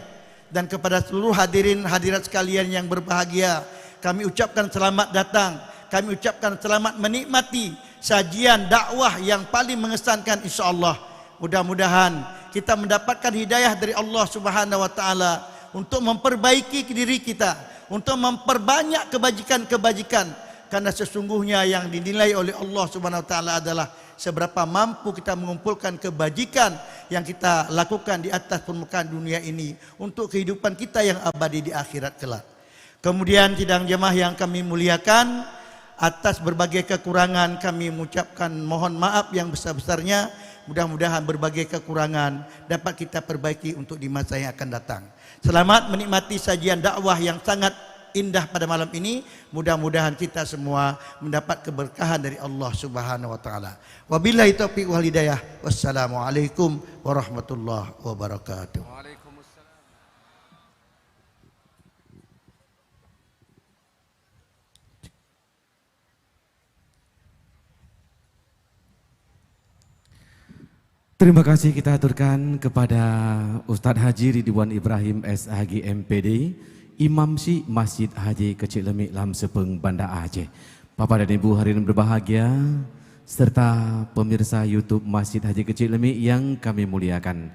Dan kepada seluruh hadirin hadirat sekalian yang berbahagia, kami ucapkan selamat datang. Kami ucapkan selamat menikmati sajian dakwah yang paling mengesankan, insya-Allah. Mudah-mudahan kita mendapatkan hidayah dari Allah Subhanahu wa taala untuk memperbaiki diri kita, untuk memperbanyak kebajikan-kebajikan, karena sesungguhnya yang dinilai oleh Allah Subhanahu wa taala adalah seberapa mampu kita mengumpulkan kebajikan yang kita lakukan di atas permukaan dunia ini untuk kehidupan kita yang abadi di akhirat kelak. Kemudian sidang jemaah yang kami muliakan, atas berbagai kekurangan kami mengucapkan mohon maaf yang besar-besarnya. Mudah-mudahan berbagai kekurangan dapat kita perbaiki untuk di masa yang akan datang. Selamat menikmati sajian dakwah yang sangat indah pada malam ini. Mudah-mudahan kita semua mendapat keberkahan dari Allah Subhanahu wa taala. Wabillahi taufiq wal hidayah. Wassalamualaikum warahmatullahi wabarakatuh. Terima kasih kita aturkan kepada Ustadz Haji Ridwan Ibrahim SHG MPD, Imam Syekh Masjid Haji Kecil Lemik Lam Sepeng Banda Aceh. Bapak dan Ibu hadirin berbahagia serta pemirsa YouTube Masjid Haji Kecil Lemik yang kami muliakan.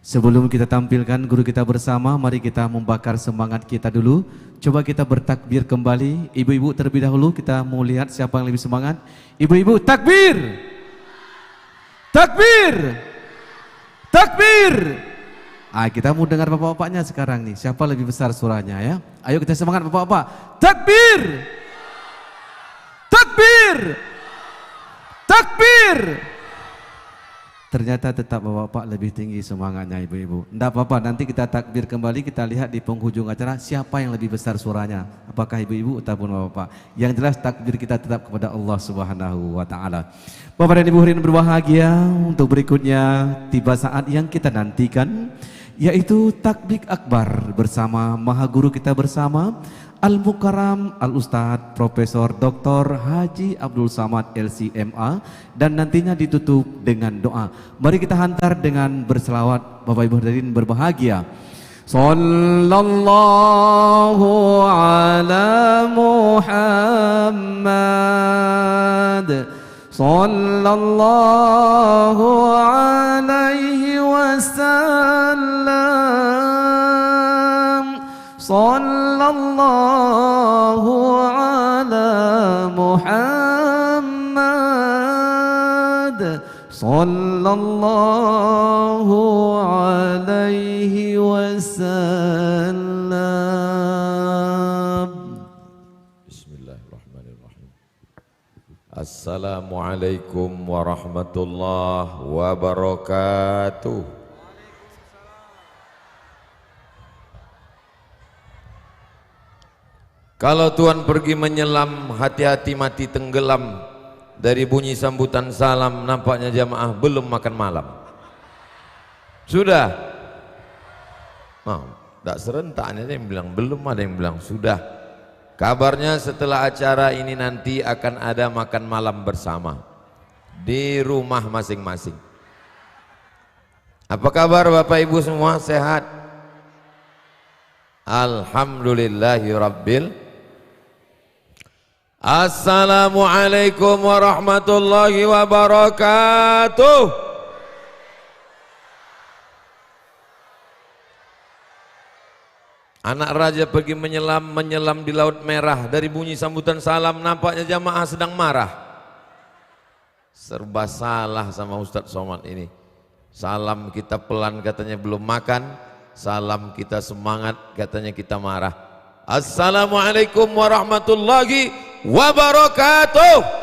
Sebelum kita tampilkan guru kita bersama, mari kita membakar semangat kita dulu. Coba kita bertakbir kembali. Ibu-ibu terlebih dahulu, kita mau lihat siapa yang lebih semangat. Ibu-ibu takbir! Takbir! Takbir! Kita mau dengar bapak-bapaknya sekarang nih. Siapa lebih besar suaranya ya? Ayo kita semangat bapak-bapak. Takbir! Takbir! Takbir! Ternyata tetap bapak-bapak lebih tinggi semangatnya ibu-ibu. Enggak apa-apa, nanti kita takbir kembali, kita lihat di penghujung acara siapa yang lebih besar suaranya. Apakah ibu-ibu ataupun bapak-bapak. Yang jelas takbir kita tetap kepada Allah Subhanahu wa taala. Bapak dan Ibu hadirin berbahagia, untuk berikutnya tiba saat yang kita nantikan, yaitu takbir akbar bersama Maha Guru kita bersama Al-Mukarram Al-Ustadz Profesor Dr. Haji Abdul Samad LCMA, dan nantinya ditutup dengan doa. Mari kita hantar dengan berselawat Bapak Ibu hadirin berbahagia. Sallallahu ala Muhammad sallallahu alaihi wasallam. Sallallahu ala Muhammad sallallahu alaihi wasallam. Bismillahirrahmanirrahim. Assalamualaikum warahmatullahi wabarakatuh. Kalau Tuhan pergi menyelam, hati-hati mati tenggelam. Dari bunyi sambutan salam, nampaknya jamaah belum makan malam. Sudah? Tidak serentak, ada yang bilang belum, ada yang bilang sudah. Kabarnya setelah acara ini nanti akan ada makan malam bersama di rumah masing-masing. Apa kabar Bapak Ibu semua, sehat? Alhamdulillahirabbil. Assalamualaikum warahmatullahi wabarakatuh. Anak raja pergi menyelam di Laut Merah. Dari bunyi sambutan salam nampaknya jamaah sedang marah. Serba salah sama Ustadz Somad ini. Salam kita pelan katanya belum makan, salam kita semangat katanya kita marah. Assalamualaikum warahmatullahi wabarakatuh.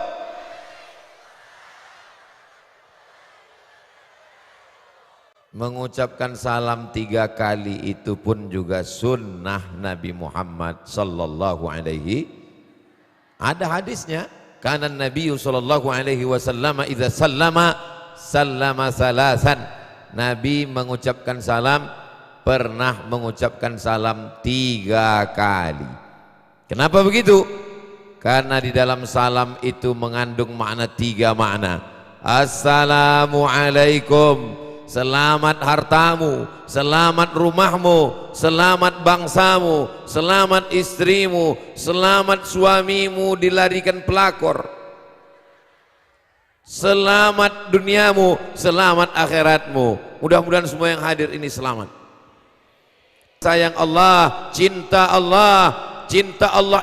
Mengucapkan salam 3 kali itu pun juga sunnah Nabi Muhammad sallallahu alaihi. Ada hadisnya, kana Nabi sallallahu alaihi wasallam idza sallama salasan. Nabi mengucapkan salam, pernah mengucapkan salam 3 kali. Kenapa begitu? karena di dalam salam itu mengandung makna 3 makna. Assalamualaikum, selamat hartamu, selamat rumahmu, selamat bangsamu, selamat istrimu, selamat suamimu dilarikan pelakor, selamat duniamu, selamat akhiratmu. Mudah-mudahan semua yang hadir ini selamat. Sayang Allah, cinta Allah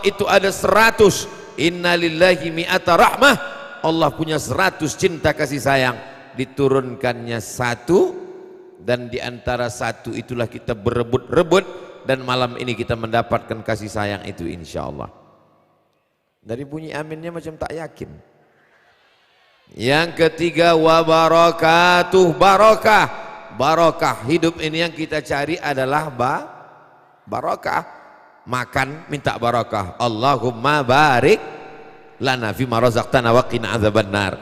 itu ada 100. Innalillahi mi'ata rahmah. Allah punya 100 cinta kasih sayang. Diturunkannya 1, dan di antara 1 itulah kita berebut-rebut, dan malam ini kita mendapatkan kasih sayang itu insyaallah. Dari bunyi aminnya macam tak yakin. Yang ketiga, wa barakatuh, barokah. Barokah hidup ini yang kita cari adalah barokah. Makan minta barokah. Allahumma barik lana fima razaqtana wa qina adzabannar.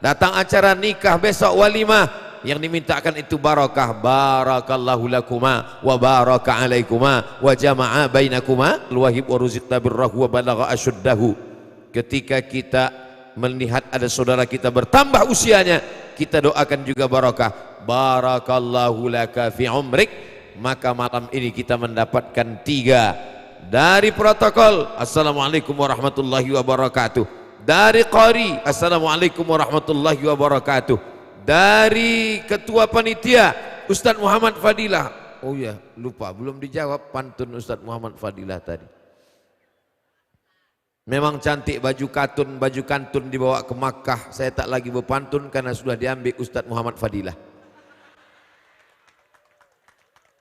Datang acara nikah besok walimah, yang dimintakan itu barokah. Barakallahu lakuma wa baraka alaikuma wa jama'a bainakuma alwahib wa ruziqta birrahu wa balagha asyuddahu. Ketika kita melihat ada saudara kita bertambah usianya, kita doakan juga barokah. Barakallahu laka fi umrik. Maka malam ini kita mendapatkan 3 dari protokol. Assalamualaikum warahmatullahi wabarakatuh. Dari qari, assalamualaikum warahmatullahi wabarakatuh. Dari ketua panitia Ustadz Muhammad Fadilah. Oh ya, lupa belum dijawab pantun Ustadz Muhammad Fadilah tadi. Memang cantik baju kantun dibawa ke Makkah. Saya tak lagi berpantun karena sudah diambil Ustadz Muhammad Fadilah.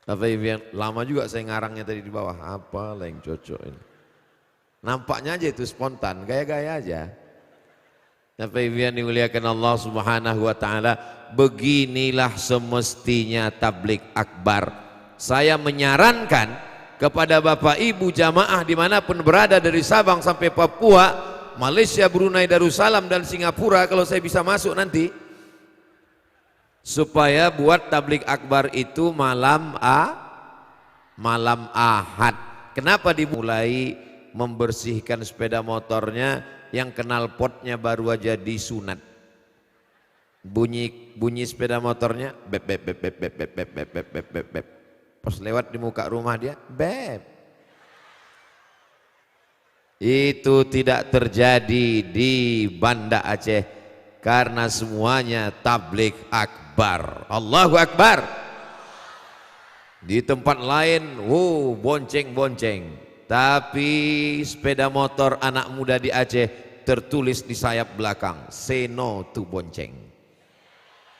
Tapi lama juga saya ngarangnya tadi di bawah. Apa lah yang cocok ini? Nampaknya aja itu spontan, gaya-gaya aja. Tapi yang dimuliakan Allah Subhanahu wa taala, beginilah semestinya tabligh akbar. Saya menyarankan kepada Bapak Ibu jamaah dimanapun berada, dari Sabang sampai Papua, Malaysia, Brunei Darussalam dan Singapura, kalau saya bisa masuk nanti, supaya buat tabligh akbar itu malam Ahad. Kenapa dimulai membersihkan sepeda motornya, yang kenal potnya baru aja disunat. Bunyi sepeda motornya bep bep bep bep bep bep bep bep bep bep bep. Pas lewat di muka rumah dia bep. Itu tidak terjadi di Banda Aceh karena semuanya tabligh akbar. Allahu akbar. Di tempat lain bonceng-bonceng. Tapi sepeda motor anak muda di Aceh tertulis di sayap belakang, say no to bonceng.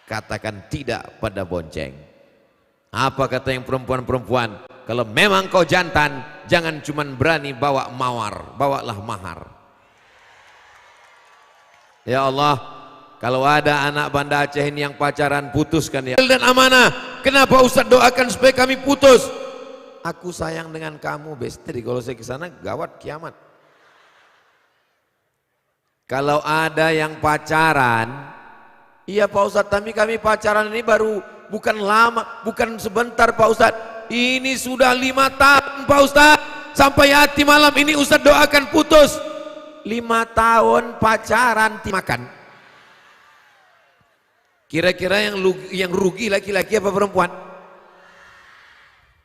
Katakan tidak pada bonceng. Apa kata yang perempuan-perempuan? Kalau memang kau jantan, jangan cuma berani bawa mawar, bawalah mahar. Ya Allah, kalau ada anak Banda Aceh ini yang pacaran, putuskan ya. Dan amanah, kenapa Ustaz doakan supaya kami putus? Aku sayang dengan kamu bestri, kalau saya ke sana gawat kiamat. Kalau ada yang pacaran, iya Pak Ustadz, tapi kami pacaran ini baru, bukan lama, bukan sebentar Pak Ustadz, ini sudah 5 tahun Pak Ustadz, sampai hati malam ini Ustadz doakan putus. 5 tahun pacaran makan. Kira-kira yang rugi laki-laki apa perempuan?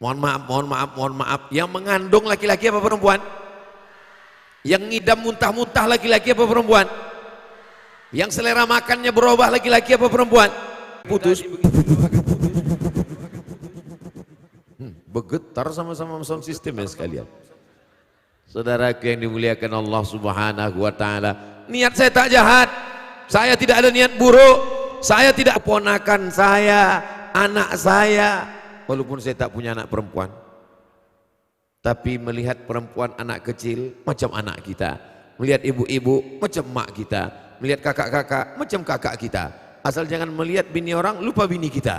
Mohon maaf, yang mengandung laki-laki apa perempuan? Yang ngidam muntah-muntah laki-laki apa perempuan? Yang selera makannya berubah laki-laki apa perempuan? Putus. Bergetar sama-sama sound system ya sekalian. Saudaraku yang dimuliakan Allah Subhanahu wa taala, niat saya tak jahat. Saya tidak ada niat buruk. Saya tidak ponakan saya, anak saya, walaupun saya tak punya anak perempuan, tapi melihat perempuan anak kecil macam anak kita, melihat ibu-ibu macam mak kita, melihat kakak-kakak macam kakak kita. Asal jangan melihat bini orang lupa bini kita.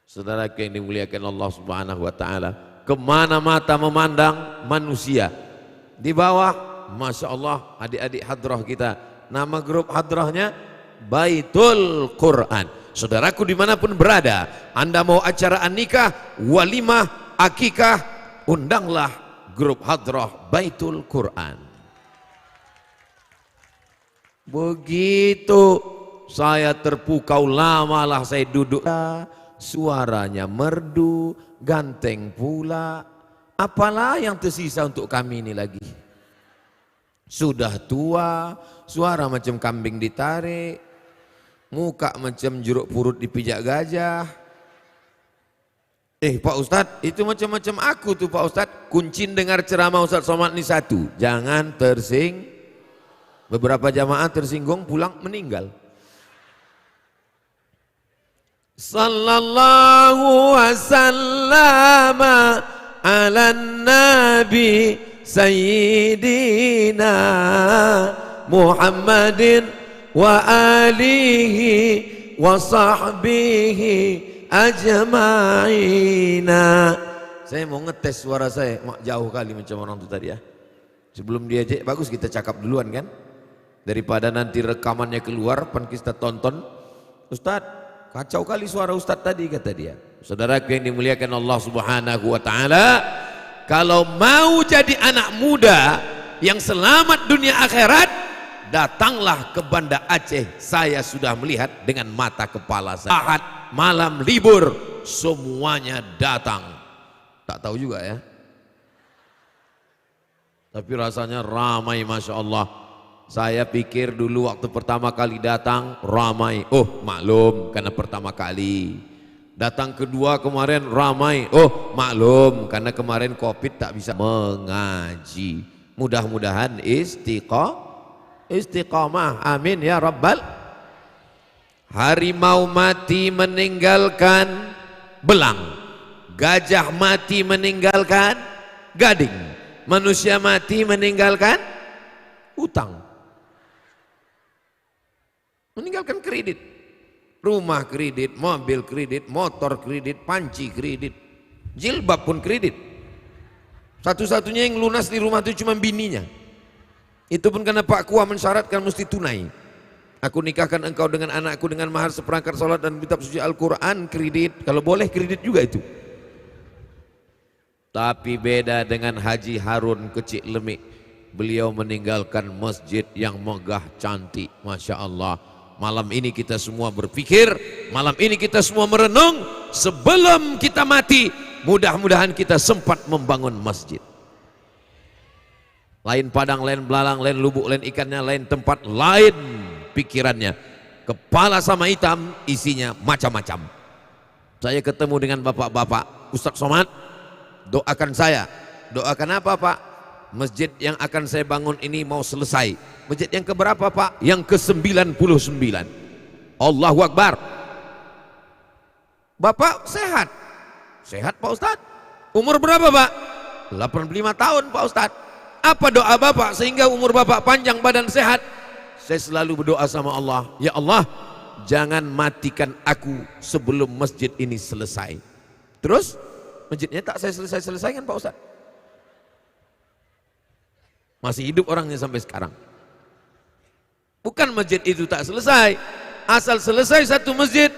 Saudara yang dimuliakan Allah Subhanahu wa taala, kemana mata memandang manusia. Di bawah, Masya Allah, adik-adik hadrah kita, nama grup hadrahnya Baitul Quran. Saudaraku dimanapun berada, Anda mau acara nikah, walimah, akikah, undanglah grup Hadrah Baitul Quran. Begitu saya terpukau, lamalah saya duduk, suaranya merdu, ganteng pula. Apalah yang tersisa untuk kami ini lagi? Sudah tua, suara macam kambing ditarik, muka macam jeruk purut dipijak gajah. Pak Ustadz, itu macam-macam aku tuh Pak Ustadz. Kuncin dengar ceramah Ustadz Somad ini satu, jangan tersinggung. Beberapa jamaah tersinggung pulang meninggal. Sallallahu wasallam ala nabi sayyidina Muhammadin wa alihi wa sahbihi ajma'ina. Saya mau ngetes suara saya, jauh kali macam orang itu tadi ya. Sebelum diajak, bagus kita cakap duluan kan, daripada nanti rekamannya keluar pan kita tonton. Ustadz, kacau kali suara Ustadz tadi, kata dia. Saudaraku yang dimuliakan Allah Subhanahu wa taala, kalau mau jadi anak muda yang selamat dunia akhirat, datanglah ke Banda Aceh. Saya sudah melihat dengan mata kepala saya. Ahad malam libur semuanya datang. Tak tahu juga ya, tapi rasanya ramai, Masya Allah. Saya pikir dulu waktu pertama kali datang ramai, oh maklum karena pertama kali. Datang kedua kemarin ramai, oh maklum karena kemarin Covid tak bisa mengaji. Mudah-mudahan istiqamah, amin ya rabbal. Harimau mati meninggalkan belang, gajah mati meninggalkan gading, manusia mati meninggalkan utang, meninggalkan kredit, rumah kredit, mobil kredit, motor kredit, panci kredit, jilbab pun kredit. Satu-satunya yang lunas di rumah itu cuma bininya. Itu pun karena Pak Kua mensyaratkan mesti tunai. Aku nikahkan engkau dengan anakku dengan mahar seperangkat salat dan kitab suci Al-Quran, kredit. Kalau boleh kredit juga itu. Tapi beda dengan Haji Harun Kecik Lemik. Beliau meninggalkan masjid yang megah cantik, Masya Allah. Malam ini kita semua berpikir, malam ini kita semua merenung, sebelum kita mati mudah-mudahan kita sempat membangun masjid. Lain padang, lain belalang, lain lubuk, lain ikannya, lain tempat, lain pikirannya. Kepala sama hitam, isinya macam-macam. Saya ketemu dengan bapak-bapak, Ustadz Somad, doakan saya. Doakan apa Pak? Masjid yang akan saya bangun ini mau selesai. Masjid yang keberapa Pak? Yang ke-99. Allahu Akbar. Bapak sehat? Sehat Pak Ustadz. Umur berapa Pak? 85 tahun Pak Ustadz. Apa doa Bapak sehingga umur Bapak panjang, badan sehat? Saya selalu berdoa sama Allah, ya Allah, jangan matikan aku sebelum masjid ini selesai. Terus masjidnya tak saya selesaikan Pak Ustadz. Masih hidup orangnya sampai sekarang. Bukan masjid itu tak selesai, asal selesai satu masjid,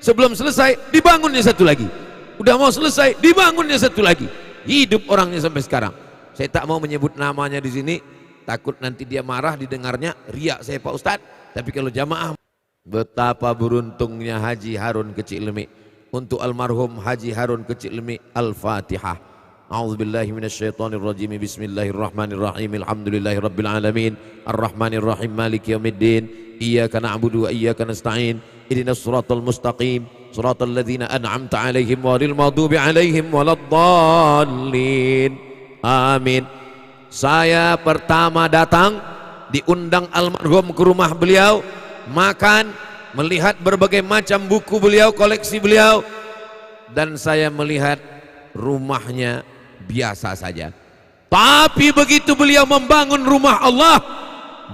sebelum selesai dibangunnya satu lagi. Udah mau selesai dibangunnya satu lagi. Hidup orangnya sampai sekarang. Saya tak mau menyebut namanya di sini, takut nanti dia marah didengarnya, riak saya Pak Ustadz. Tapi kalau jamaah, betapa beruntungnya Haji Harun Kecik Lemik. Untuk almarhum Haji Harun Kecik Lemik, Al-Fatihah. A'udzubillahi minasyaitonirrajim. Bismillahirrahmanirrahim. Alhamdulillahirabbil alamin. Arrahmanirrahim. Maliki yaumiddin. Iyyaka na'budu wa iyyaka nasta'in. Ihdinas siratal mustaqim. Siratal ladzina an'amta 'alaihim ghairil maghdubi 'alaihim waladdallin. Amin. Saya pertama datang diundang almarhum ke rumah beliau, makan, melihat berbagai macam buku beliau, koleksi beliau, dan saya melihat rumahnya biasa saja. Tapi begitu beliau membangun rumah Allah,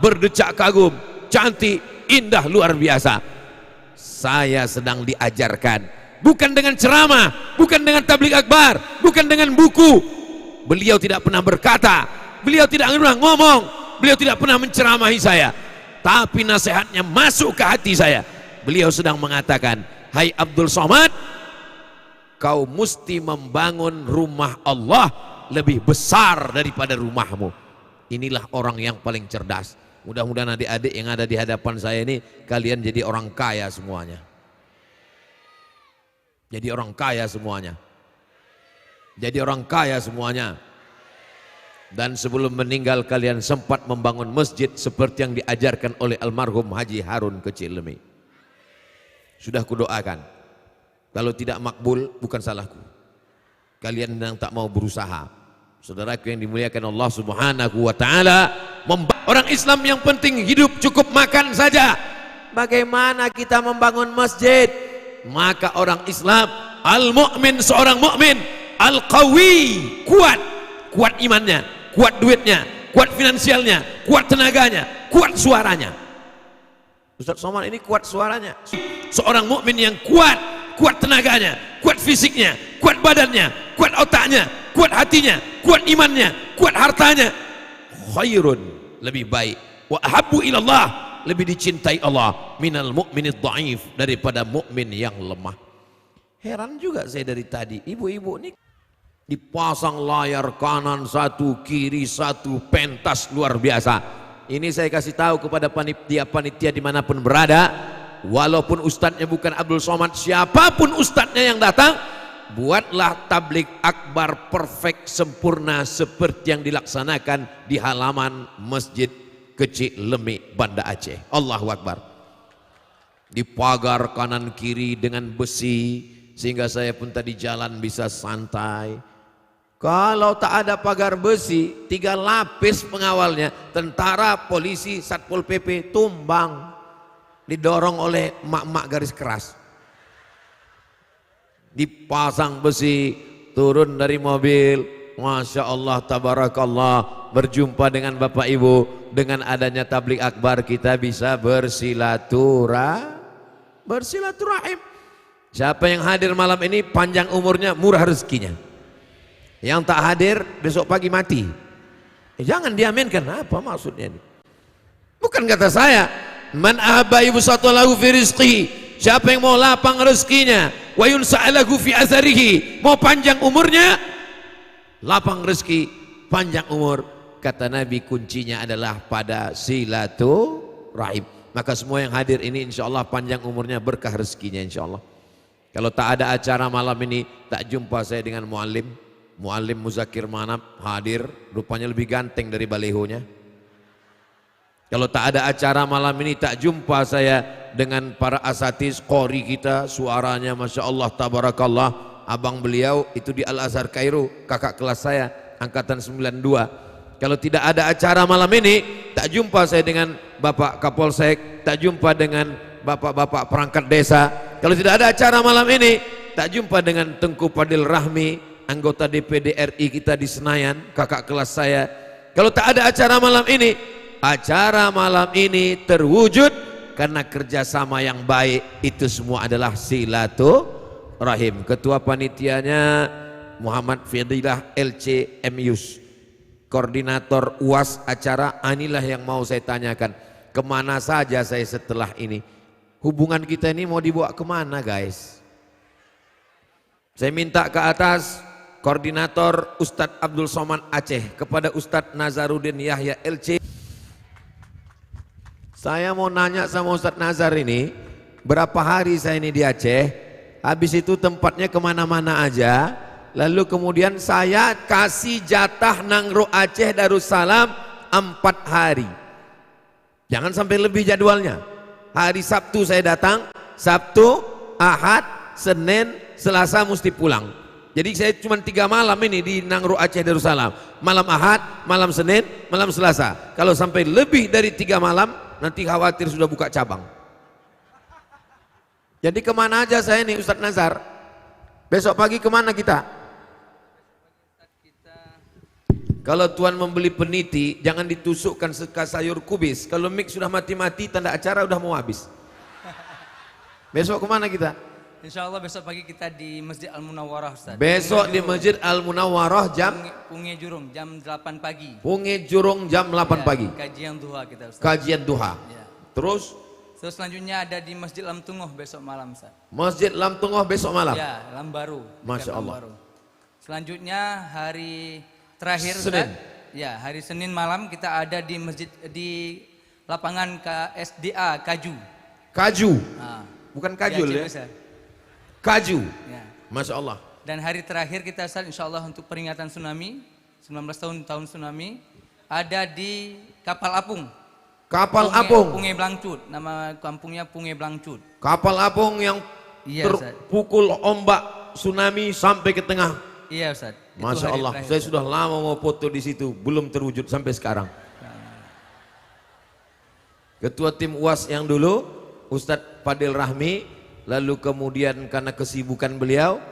berdecak kagum, cantik, indah, luar biasa. Saya sedang diajarkan, bukan dengan ceramah, bukan dengan tabligh akbar, bukan dengan buku. Beliau tidak pernah berkata, beliau tidak pernah ngomong, beliau tidak pernah menceramahi saya, tapi nasihatnya masuk ke hati saya. Beliau sedang mengatakan, hai Abdul Somad, kau mesti membangun rumah Allah lebih besar daripada rumahmu. Inilah orang yang paling cerdas. Mudah-mudahan adik-adik yang ada di hadapan saya ini kalian jadi orang kaya semuanya. Jadi orang kaya semuanya. Jadi orang kaya semuanya. Dan sebelum meninggal kalian sempat membangun masjid seperti yang diajarkan oleh almarhum Haji Harun Kecilemi. Sudah kudoakan. Kalau tidak makbul bukan salahku. Kalian yang tak mau berusaha. Saudaraku yang dimuliakan Allah Subhanahu wa taala, orang Islam yang penting hidup cukup makan saja. Bagaimana kita membangun masjid? Maka orang Islam, al-mu'min, seorang mukmin, al-qawi, kuat imannya, kuat duitnya, kuat finansialnya, kuat tenaganya, kuat suaranya. Ustaz Somad ini kuat suaranya. Seorang mukmin yang kuat tenaganya, kuat fisiknya, kuat badannya, kuat otaknya, kuat hatinya, kuat imannya, kuat hartanya. Khairun, lebih baik. Wa ahabbu ilallah, lebih dicintai Allah minal mu'minid dhaif, daripada mukmin yang lemah. Heran juga saya dari tadi, ibu-ibu ini dipasang layar kanan satu, kiri satu, pentas luar biasa. Ini saya kasih tahu kepada panitia dimanapun berada, walaupun ustadznya bukan Abdul Somad, siapapun ustadznya yang datang, buatlah tablik akbar perfect, sempurna seperti yang dilaksanakan di halaman Masjid Kecilemi, Banda Aceh. Allahu Akbar. Dipagar kanan kiri dengan besi sehingga saya pun tadi jalan bisa santai. Kalau tak ada pagar besi, 3 lapis pengawalnya, tentara, polisi, satpol pp, tumbang, didorong oleh emak-emak garis keras. Dipasang besi, turun dari mobil, Masya Allah, tabarakallah, berjumpa dengan Bapak Ibu. Dengan adanya tablik akbar kita bisa bersilaturahim. Siapa yang hadir malam ini panjang umurnya, murah rezekinya. Yang tak hadir besok pagi mati. Jangan diaminkan. Apa maksudnya ini? Bukan kata saya. Man ahabba yubsatalahu fi rizqihi, siapa yang mau lapang rezekinya, wa yunsa'alahu fi azarihi, mau panjang umurnya, lapang rezeki, panjang umur. Kata Nabi kuncinya adalah pada silaturahim. Maka semua yang hadir ini insyaallah panjang umurnya, berkah rezekinya insyaallah. Kalau tak ada acara malam ini, tak jumpa saya dengan muallim Muzakir Manap hadir, rupanya lebih ganteng dari balehonya. Kalau tak ada acara malam ini, tak jumpa saya dengan para asatiz qori kita, suaranya Masya Allah tabarakallah. Abang beliau itu di Al-Azhar Kairo, kakak kelas saya, angkatan 92. Kalau tidak ada acara malam ini, tak jumpa saya dengan Bapak Kapolsek, tak jumpa dengan bapak-bapak perangkat desa. Kalau tidak ada acara malam ini, tak jumpa dengan Tengku Fadil Rahmi, anggota DPD RI kita di Senayan, kakak kelas saya. Kalau tak ada acara malam ini terwujud karena kerjasama yang baik. Itu semua adalah silaturahim. Ketua panitianya Muhammad Fadilah LC Emius, koordinator UAS acara. Inilah yang mau saya tanyakan, kemana saja saya setelah ini? Hubungan kita ini mau dibawa kemana guys? Saya minta ke atas koordinator Ustadz Abdul Somad Aceh kepada Ustadz Nazaruddin Yahya LC. Saya mau nanya sama Ustadz Nazar ini, berapa hari saya ini di Aceh, habis itu tempatnya kemana-mana aja, lalu kemudian saya kasih jatah Nangro Aceh Darussalam 4 hari. Jangan sampai lebih jadwalnya. Hari Sabtu saya datang, Sabtu, Ahad, Senin, Selasa mesti pulang. Jadi saya cuma 3 malam ini di Nangro Aceh Darussalam. Malam Ahad, malam Senin, malam Selasa. Kalau sampai lebih dari 3 malam, nanti khawatir sudah buka cabang. Jadi kemana aja saya nih Ustadz Nazar? Besok pagi kemana kita? Kalau Tuan membeli peniti, jangan ditusukkan sekas sayur kubis. Kalau mik sudah mati-mati, tanda acara udah mau habis. Besok kemana kita? Insya Allah besok pagi kita di Masjid Al-Munawwarah Ustaz. Besok di Masjid Al-Munawwarah jam? Punge Jurung jam 8 pagi. Punge Jurung jam 8 pagi. Kajian duha kita Ustaz. Kajian duha. Ya. Terus selanjutnya ada di Masjid Lam Tungoh besok malam Ustaz. Masjid Lam Tungoh besok malam? Ya, Lam Baru. Masya Allah. Baru. Selanjutnya hari terakhir Senin. Ustaz. Ya, hari Senin malam kita ada di masjid di lapangan KSDA Kaju. Kaju. Ah, Bukan kajul Aceh ya. Besar. Kaju. Ya. Masya Allah. Dan hari terakhir kita Ustaz insyaallah untuk peringatan tsunami 19 tahun tsunami ada di Kapal Apung. Kapal apung. Punge Blangcut, nama kampungnya Punge Blangcut. Kapal apung yang Iya, Ustaz. terpukul ombak tsunami sampai ke tengah. Iya Ustaz. Itu Masya hari Allah, terakhir, saya Ustaz. sudah lama mau foto di situ, belum terwujud sampai sekarang. Ketua tim UAS yang dulu, Ustadz Fadil Rahmi, lalu kemudian karena kesibukan beliau,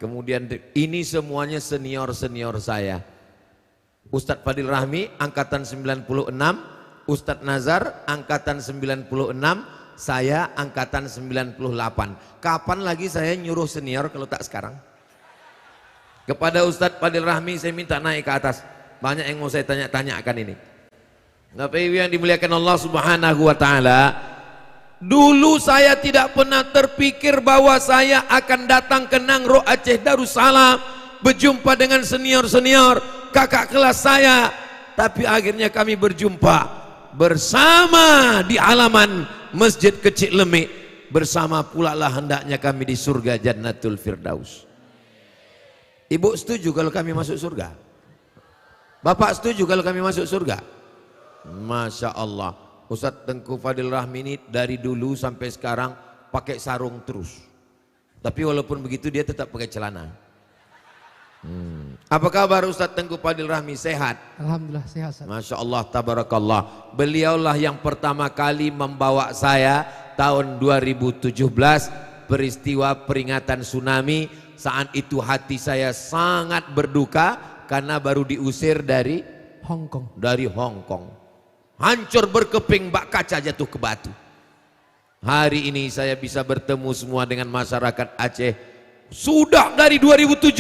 kemudian ini semuanya senior-senior saya. Ustadz Fadil Rahmi, angkatan 96, Ustadz Nazar, angkatan 96, saya angkatan 98. Kapan lagi saya nyuruh senior kalau tak sekarang? Kepada Ustadz Fadil Rahmi saya minta naik ke atas. Banyak yang mau saya tanya-tanyakan ini. Bapak Ibu yang dimuliakan Allah Subhanahu wa taala, dulu saya tidak pernah terpikir bahwa saya akan datang ke Nangro Aceh Darussalam berjumpa dengan senior-senior kakak kelas saya, tapi akhirnya kami berjumpa bersama di halaman Masjid Kecil Lemik, bersama pula lah hendaknya kami di surga Jannatul Firdaus. Ibu setuju kalau kami masuk surga? Bapak setuju kalau kami masuk surga? Masya Allah, Ustadz Tengku Fadil Rahmi ini dari dulu sampai sekarang pakai sarung terus. Tapi walaupun begitu dia tetap pakai celana. Apa kabar Ustadz Tengku Fadil Rahmi? Sehat? Alhamdulillah sehat Ustaz. Masya Allah, tabarakallah. Beliaulah yang pertama kali membawa saya tahun 2017 peristiwa peringatan tsunami. Saat itu hati saya sangat berduka karena baru diusir dari Hong Kong. Hong Kong. Hancur berkeping, bak kaca jatuh ke batu. Hari ini saya bisa bertemu semua dengan masyarakat Aceh. Sudah dari 2017,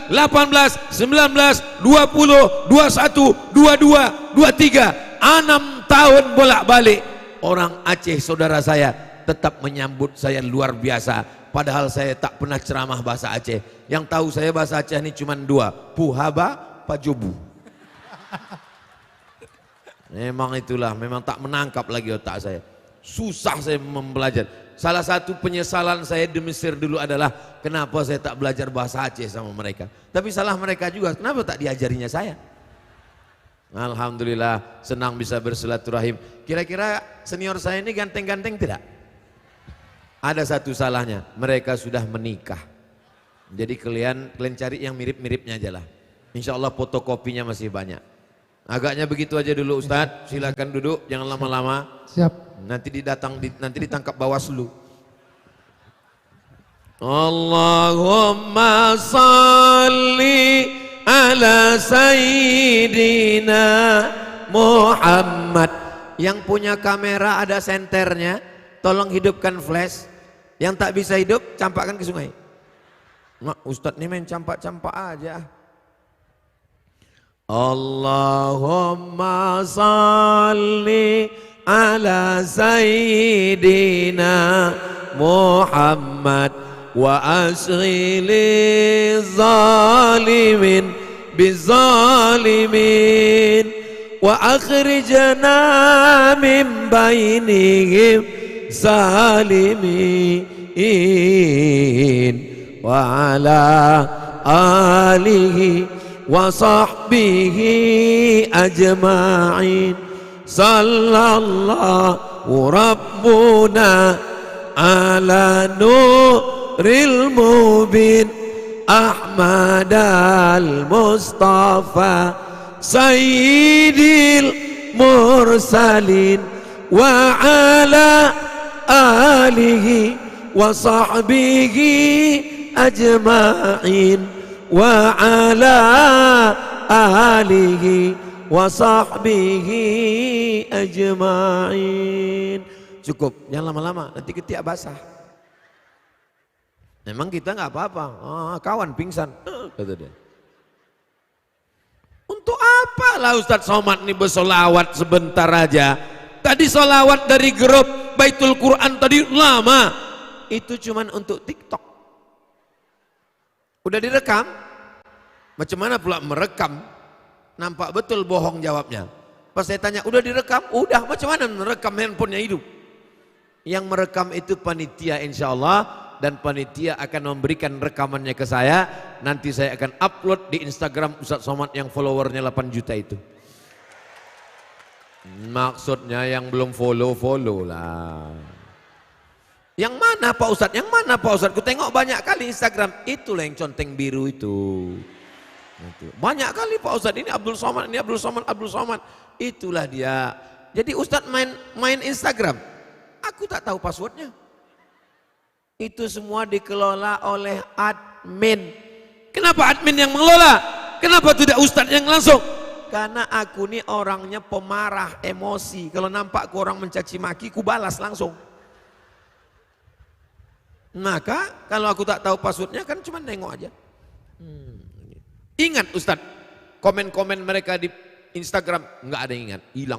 18, 19, 20, 21, 22, 23, 6 tahun bolak-balik. Orang Aceh saudara saya tetap menyambut saya luar biasa. Padahal saya tak pernah ceramah bahasa Aceh. Yang tahu saya bahasa Aceh ini cuma 2, Puhaba, Pajobu. Memang itulah, memang tak menangkap lagi otak saya. Susah saya mempelajari. Salah satu penyesalan saya di Mesir dulu adalah kenapa saya tak belajar bahasa Aceh sama mereka. Tapi salah mereka juga, kenapa tak diajarinya saya? Alhamdulillah senang bisa bersilaturahim. Kira-kira senior saya ini ganteng-ganteng tidak? Ada satu salahnya, mereka sudah menikah. Jadi kalian cari yang mirip-miripnya aja lah. Insya Allah fotokopinya masih banyak. Agaknya begitu aja dulu Ustadz, silakan duduk, jangan lama-lama. Siap. Nanti ditangkap Bawaslu. Allahumma salli ala sayyidina Muhammad. Yang punya kamera ada senternya, tolong hidupkan flash. Yang tak bisa hidup, campakkan ke sungai. Ustadz ini main campak-campak aja. Allahumma salli ala sayyidina Muhammad wa ashghili zalimin bizalimin wa akhrijna min bainihim salimin wa ala alihi wa sahbihi ajma'in. Sallallahu rabbuna ala nuril mubin Ahmad al-Mustafa sayyidil mursalin wa ala alihi wa sahbihi ajma'in wa ala alihi wa sahbihi ajma'in. Cukup, jangan lama-lama, nanti ketiak basah. Memang kita nggak apa-apa, kawan pingsan, kata dia. Untuk apalah Ustadz Somad ini bersolawat sebentar aja. Tadi solawat dari grup Baitul Quran tadi lama. Itu cuman untuk TikTok. Udah direkam? Macam mana pula merekam Nampak betul bohong jawabnya. Pas saya tanya, udah direkam? Udah, macam mana merekam handphonenya hidup? Yang merekam itu panitia insya Allah. Dan panitia akan memberikan rekamannya ke saya. Nanti saya akan upload di Instagram Ustadz Somad yang followernya 8 juta itu. Maksudnya yang belum follow lah. Yang mana Pak Ustadz? Yang mana Pak Ustadz? Ku tengok banyak kali Instagram. Itulah yang conteng biru itu. Banyak kali Pak Ustadz, ini Abdul Somad, ini Abdul Somad, Abdul Somad. Itulah dia. Jadi Ustadz main Instagram. Aku tak tahu passwordnya. Itu semua dikelola oleh admin. Kenapa admin yang mengelola? Kenapa tidak Ustadz yang langsung? Karena aku ini orangnya pemarah, emosi. Kalau nampak ku orang mencaci maki, ku balas langsung. Maka kalau aku tak tahu passwordnya kan cuma nengok aja. Ingat Ustadz, komen-komen mereka di Instagram nggak ada yang ingat, hilang.